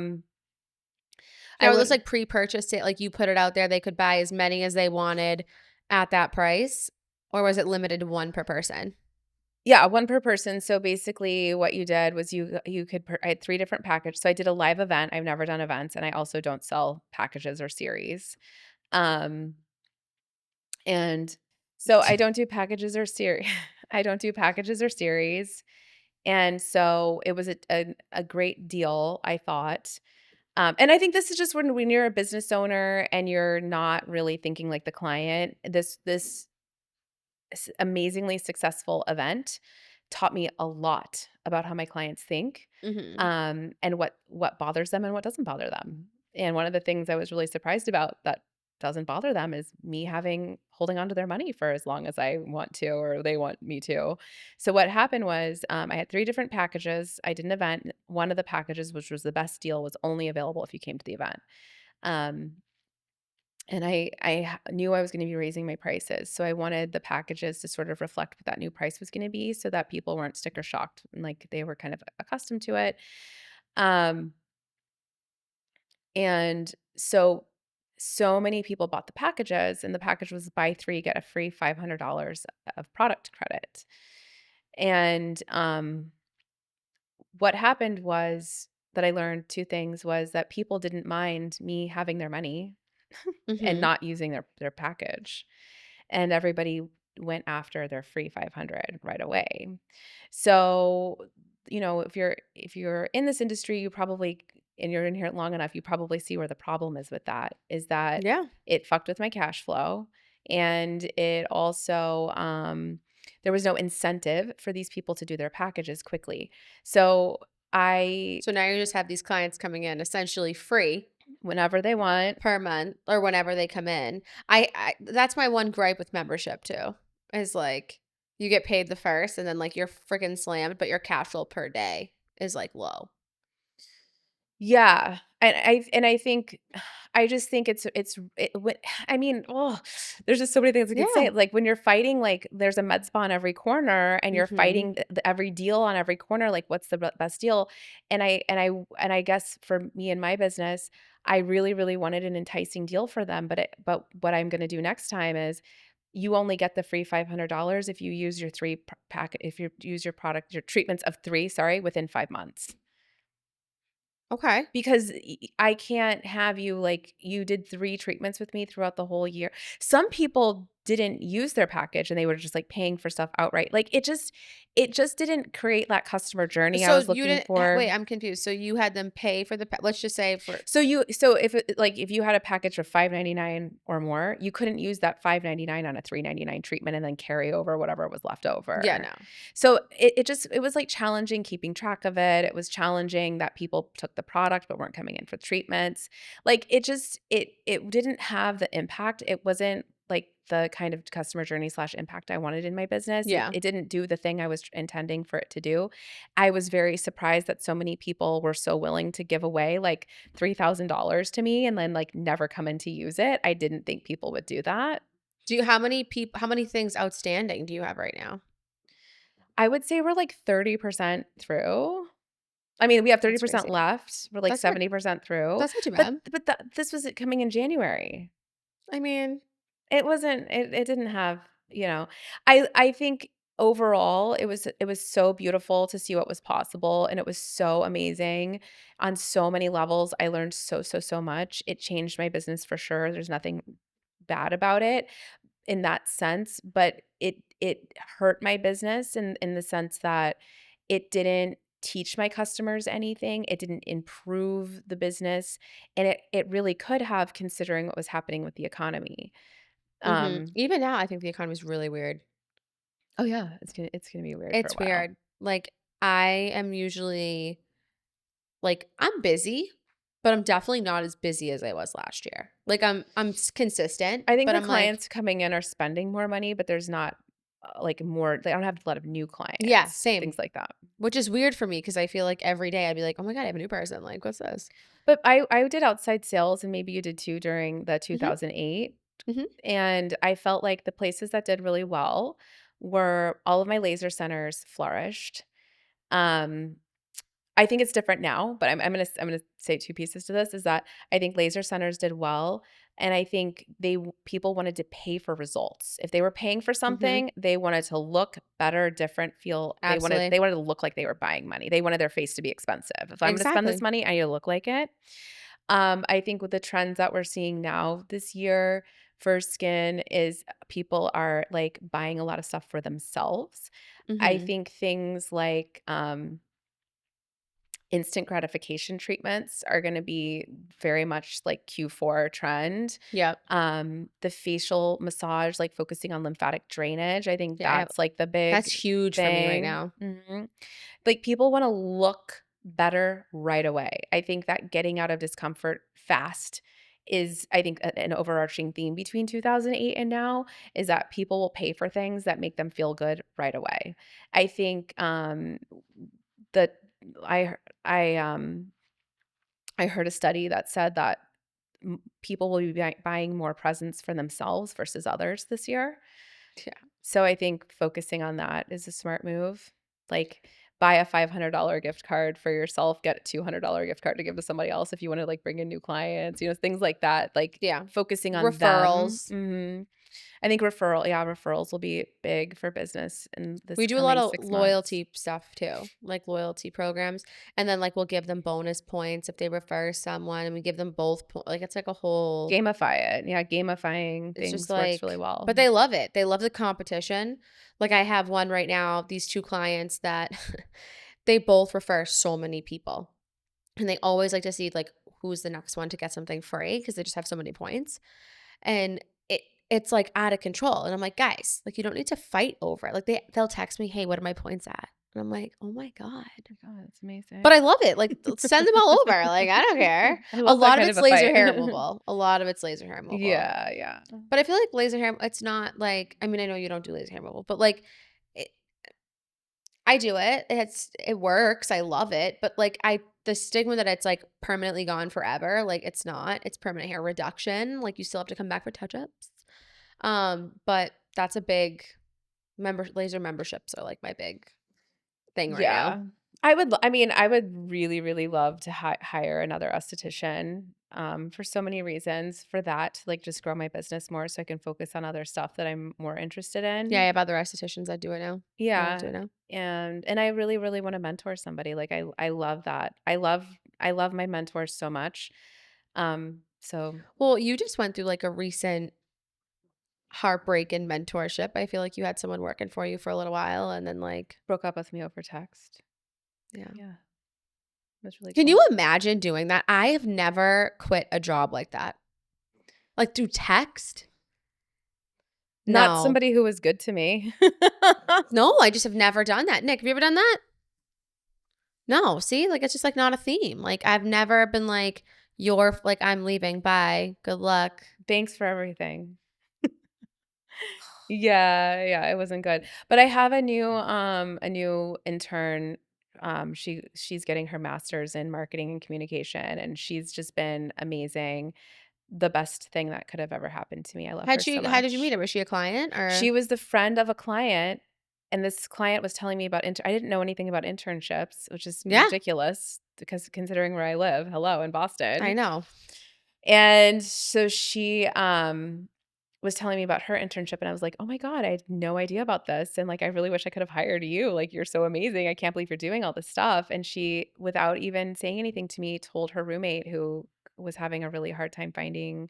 Now, were those would like pre-purchased it, like you put it out there, they could buy as many as they wanted at that price? Or was it limited to one per person? Yeah, one per person. So basically what you did was I had 3 different packages. So I did a live event. I've never done events and I also don't sell packages or series. Um, and so I don't do packages or series. I don't do packages or series. And so it was a great deal, I thought. And I think this is just when you're a business owner and you're not really thinking like the client, this amazingly successful event taught me a lot about how my clients think, Mhm. and what bothers them and what doesn't bother them. And one of the things I was really surprised about that doesn't bother them is me holding on to their money for as long as I want to or they want me to. So what happened was I had 3 different packages. I did an event. One of the packages, which was the best deal, was only available if you came to the event. Um, and knew I was gonna be raising my prices, so I wanted the packages to sort of reflect what that new price was gonna be so that people weren't sticker shocked and, like, they were kind of accustomed to it. Um, and so many people bought the packages, and the package was buy 3, get a free $500 of product credit. And, what happened was that I learned 2 things, was that people didn't mind me having their money and Mhm. not using their package. And everybody went after their free 500 right away. So, if you're in this industry, you probably and you're in here long enough, you probably see where the problem is with that is that Yeah. it fucked with my cash flow and it also there was no incentive for these people to do their packages quickly. So, I So now you just have these clients coming in essentially free whenever they want. per month or whenever they come in. I that's my one gripe with membership too. Is like you get paid the first and then like you're freaking slammed, but your cash flow per day is like low. Yeah, and I think I just think I mean, oh, there's just so many things I could Yeah. say. Like when you're fighting, like there's a med spa on every corner, and you're Mhm. fighting every deal on every corner. Like, what's the best deal? And I guess for me and my business, I really, really wanted an enticing deal for them. But what I'm going to do next time is you only get the free $500 if you use your if you use your treatments of 3, sorry, within 5 months. Okay. Because I can't have you like, you did 3 treatments with me throughout the whole year. Some people didn't use their package and they were just like paying for stuff outright. Like it just didn't create that customer journey I So was you looking didn't for. wait, I'm confused. So you had them pay for the let's just say for So if you had a package of $5.99 or more, you couldn't use that $5.99 on a $3.99 treatment and then carry over whatever was left yeah, over. no. So it was like challenging keeping track of it. It was challenging that people took the product but weren't coming in for treatments. Like it didn't have the impact. It wasn't like the kind of customer journey / impact I wanted in my business. It, Yeah. it didn't do the thing I was intending for it to do. I was very surprised that so many people were so willing to give away like $3,000 to me and then like never come in to use it. I didn't think people would do that. How many things outstanding do you have right now? I would say we're like 30% through. I mean, we have That's 30% crazy. left. We're like That's not 70% through. that's not too But bad. this was it coming in January. I mean, It wasn't it didn't have, I think overall it was so beautiful to see what was possible, and it was so amazing on so many levels. I learned so much. It changed my business for sure. There's nothing bad about it in that sense, but it hurt my business in the sense that it didn't teach my customers anything. It didn't improve the business, and it really could have, considering what was happening with the economy. Um, even now I think the economy is really weird. oh yeah, it's gonna be weird for a It's while. weird. Like I am usually like I'm busy, but I'm definitely not as busy as I was last year. Like consistent, I think but the I'm like, clients coming in are spending more money, but there's not like more. They don't have a lot of new yeah, clients, same. things like that. Which is weird for me because I feel like every day I'd be like, "Oh my god, I have a new person. Like, what's this?" But I did outside sales, and maybe you did too during the Mhm. 2008. Mhm. And I felt like the places that did really well were all of my laser centers flourished. Um, I think it's different now, but I'm gonna say two pieces to this is that I think laser centers did well, and I think people wanted to pay for results. If they were paying for Mhm. something, they wanted to look better, different, feel Absolutely. they wanted to look like they were buying money. They wanted their face to be expensive. If I'm gonna spend this Exactly. money, I need to look like it. I think with the trends that we're seeing now this year for skin is people are like buying a lot of stuff for themselves. I Mhm. think things like instant gratification treatments are going to be very much like Q4 trend. Yep. The facial massage, like focusing on lymphatic drainage, I think Yeah, I have that's like the that's big huge for me right thing. now. Like people want to look better right away. I think that getting out of discomfort fast is, I think, an overarching theme between 2008 and now is that people will pay for things that make them feel good right away. I think that I I heard a study that said that people will be buying more presents for themselves versus others this year. Yeah. So I think focusing on that is a smart move. Like buy a $500 gift card for yourself, get a $200 gift card to give to somebody else if you want to like bring in new clients, things like that. Like Yeah. focusing on them. Referrals. I think referrals will be big for business in this We do a lot coming of 6 months. loyalty stuff too, like loyalty programs, and then like we'll give them bonus points if they refer someone, and we give them both. Like it's like a whole. Gamify it. Yeah, gamifying It's just things works really like, well. but they love it. They love the competition. Like I have one right now. These two clients that they both refer so many people, and they always like to see like who's the next one to get something free because they just have so many points. And it's like out of control. And I'm like, guys, like you don't need to fight over it. Like they'll text me, hey, what are my points at? And I'm like, oh my God. Oh my god, that's amazing. But I love it. Like send them all over. Like I don't care. I A love that lot of kind of it's a laser fight. hair removal. A lot of it's laser hair removal. Yeah, yeah. But I feel like laser hair, it's not like, I mean, I know you don't do laser hair removal, but like it, I do it. It works. I love it. But like the stigma that it's like permanently gone forever, like it's not. It's permanent hair reduction. Like you still have to come back for touch-ups. But that's a big laser memberships are like my big thing right now. Yeah. I would really, really love to hire another esthetician for so many reasons for that, to like just grow my business more so I can focus on other stuff that I'm more interested Yeah, I in. have other estheticians that do it now. That do Yeah. it now. And I really, really want to mentor somebody. Like I love that. I love my mentors so much. So Well, you just went through like a recent heartbreak and mentorship. I feel like you had someone working for you for a little while and then like, Broke up with me over text. yeah. Yeah. That's really Can cool. you imagine doing that? I have never quit a job like that. Like through text? Not No. somebody who was good to me. No, I just have never done that. Nick, have you ever done that? No. See, like it's just like not a theme. Like I've never been like, you're like, I'm leaving. Bye. Good luck. Thanks for everything. Yeah, it wasn't good. But I have a new intern. She's getting her master's in marketing and communication, and she's just been amazing. The best thing that could have ever happened to me. I love her so How did you meet much. her? Was she a client She or? was the friend of a client, and this client was telling me about I didn't know anything about internships, which is Yeah, ridiculous because considering where I live, hello, in I Boston. know. And so she was telling me about her internship, and I was like, "Oh my God, I had no idea about this. And like I really wish I could have hired you. Like you're so amazing. I can't believe you're doing all this stuff." And she, without even saying anything to me, told her roommate who was having a really hard time finding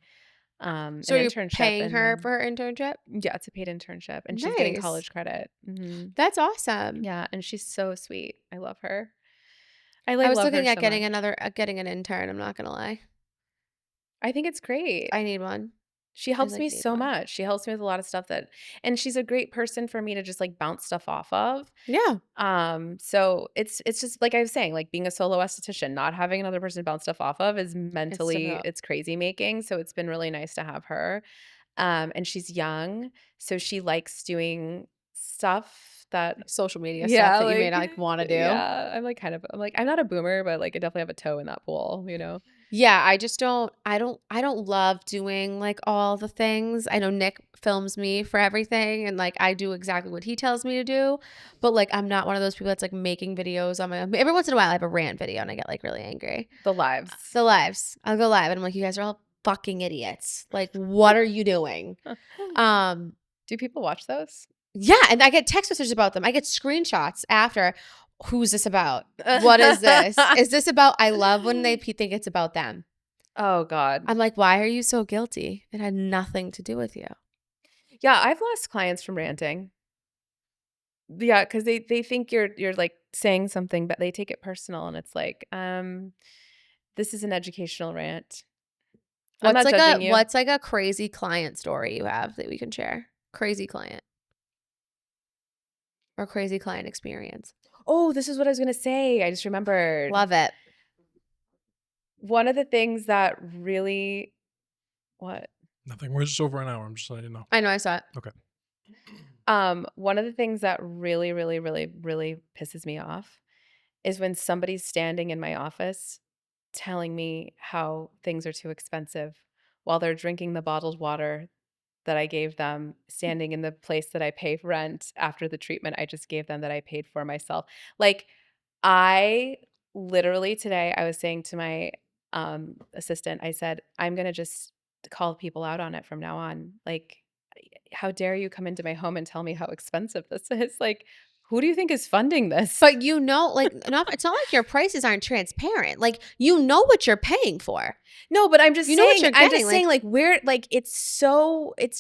an So are you internship. paying And her then for her internship? yeah, it's a paid internship, and she's getting Nice. college credit. That's awesome. Yeah, and she's so sweet. I love her. I I like was love her looking at so getting much. getting an intern. I'm not gonna lie. I think it's great. I need one. She I helps like me need so one. much. She helps me with a lot of stuff and she's a great person for me to just like bounce stuff off of. Yeah, So it's just like I was saying, like being a solo esthetician, not having another person to bounce stuff off of is it's mentally, difficult. it's crazy making. So it's been really nice to have her. And she's young, so she likes doing stuff that Social media stuff yeah, that you may like not like want to do. yeah, I'm like I'm not a boomer, but like I definitely have a toe in that pool. Yeah, I just don't. I don't love doing like all the things. I know Nick films me for everything, and like I do exactly what he tells me to do. But like I'm not one of those people that's like making videos on my own. Every once in a while, I have a rant video, and I get like really angry. The lives. The lives, I'll go live, and I'm like, you guys are all fucking idiots. Like, what are you doing? Um, Do people watch those? Yeah, and I get text messages about them. I get screenshots after. Who's this about? What is this? Is this about? I love when they think it's about them. Oh God. I'm like, why are you so guilty? It had nothing to do with you. Yeah, I've lost clients from ranting. Yeah, because they think you're like saying something, but they take it personal, and it's like, this is an educational rant. I'm not judging you. What's like a crazy client story you have that we can share? Crazy client or crazy client experience. Oh, this is what I was gonna say. I just remembered. Love it. One of the things that really what? Nothing. We're just over an hour. I'm just letting you know. I know I saw it. Okay. One of the things that really, really, really, really pisses me off is when somebody's standing in my office telling me how things are too expensive while they're drinking the bottled water that I gave them, standing in the place that I pay rent after the treatment I just gave them that I paid for myself. Like, I literally today, I was saying to my assistant, I said, I'm going to just call people out on it from now on. Like, how dare you come into my home and tell me how expensive this is? Like, who do you think is funding this? But you know, like, it's not like your prices aren't transparent. Like, you know what you're paying for. No, but I'm just You know what saying, you're I'm just getting, saying, like- like, where, like, it's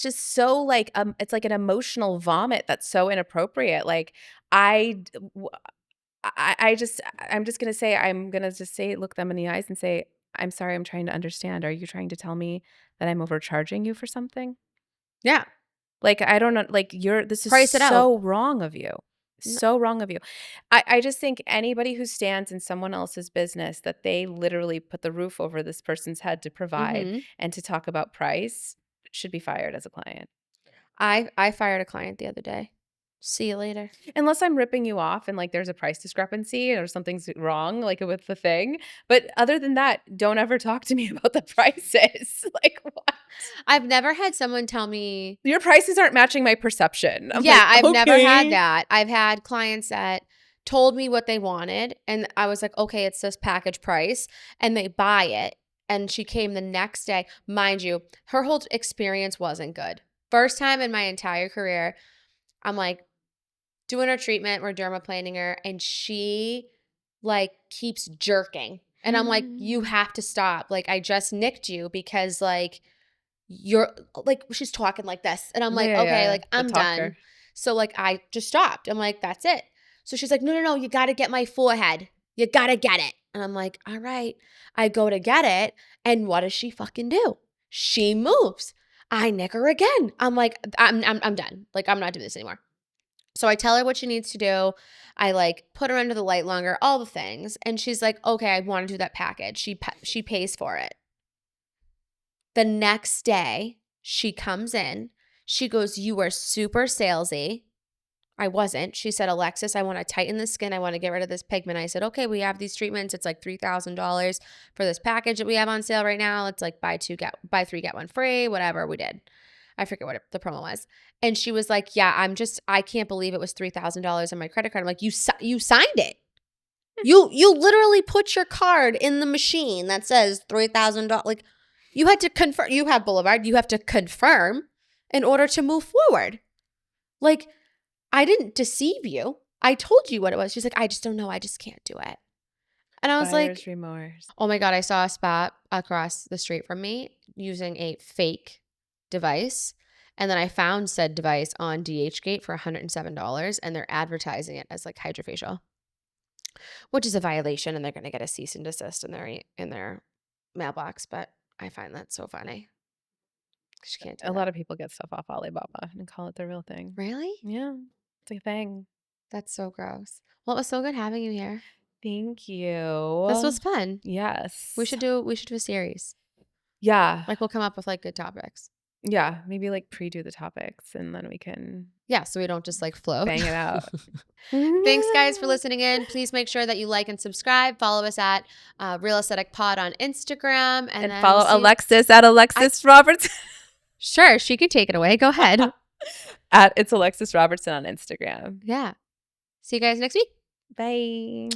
just so, like, it's like an emotional vomit that's so inappropriate. Like, I, d- w- I'm just gonna say, I'm gonna just say, look them in the eyes and say, I'm sorry, I'm trying to understand. Are you trying to tell me that I'm overcharging you for something? Yeah. Like, I don't know, like, this is Price it out. so wrong of you. No. So wrong of you. I just think anybody who stands in someone else's business that they literally put the roof over this person's head to provide Mhm. and to talk about price should be fired as a client. I fired a client the other day. See you later. Unless I'm ripping you off and like there's a price discrepancy or something's wrong like with the thing. But other than that, don't ever talk to me about the prices. Like what? I've never had someone tell me. Your prices aren't matching my perception. I'm Yeah, like, I've never had okay. that. I've had clients that told me what they wanted, and I was like, okay, it's this package price, and they buy it. And she came the next day. Mind you, her whole experience wasn't good. First time in my entire career, I'm like doing her treatment, we're dermaplaning her, and she like keeps jerking. And I'm like, you have to stop. Like, I just nicked you because like you're like, she's talking like this. And I'm Yeah, like, yeah, okay, yeah. like, The I'm done. talker. So like, I just stopped. I'm like, that's it. So she's like, no, you got to get my forehead. You got to get it. And I'm like, all right. I go to get it. And what does she fucking do? She moves. I nick her again. I'm like, I'm done. Like, I'm not doing this anymore. So I tell her what she needs to do. I like put her under the light longer, all the things. And she's like, okay, I want to do that package. She pays for it. The next day, she comes in. She goes, you are super salesy. I wasn't. She said, Alexis, I want to tighten the skin. I want to get rid of this pigment. I said, okay, we have these treatments. It's like $3,000 for this package that we have on sale right now. It's like buy three, get one free, whatever we did. I forget what the promo was. And she was like, yeah, I can't believe it was $3,000 on my credit card. I'm like, you signed it. You literally put your card in the machine that says $3,000. Like, you had to confirm. You have Boulevard. You have to confirm in order to move forward. Like, I didn't deceive you. I told you what it was. She's like, I just don't know. I just can't do it. And I was Buyer's like, remorse. oh my God, I saw a spot across the street from me using a fake device. And then I found said device on DHgate for $107, and they're advertising it as like hydrofacial, which is a violation, and they're going to get a cease and desist in their mailbox. But I find that so funny. She can't do A that. lot of people get stuff off Alibaba and call it the real thing. Really? Yeah, it's a thing. That's so gross. Well, it was so good having you here. Thank you. This was fun. Yes. We should do a series. Yeah. Like, we'll come up with like good topics. Yeah. Maybe like pre-do the topics and then we can Yeah, so we don't just like float. bang it out. Thanks, guys, for listening in. Please make sure that you like and subscribe. Follow us at Real Aesthetic Pod on Instagram. And then follow we'll see you- Alexis at Alexis Robertson. Sure, she can take it away. Go ahead. At It's Alexis Robertson on Instagram. Yeah. See you guys next week. Bye.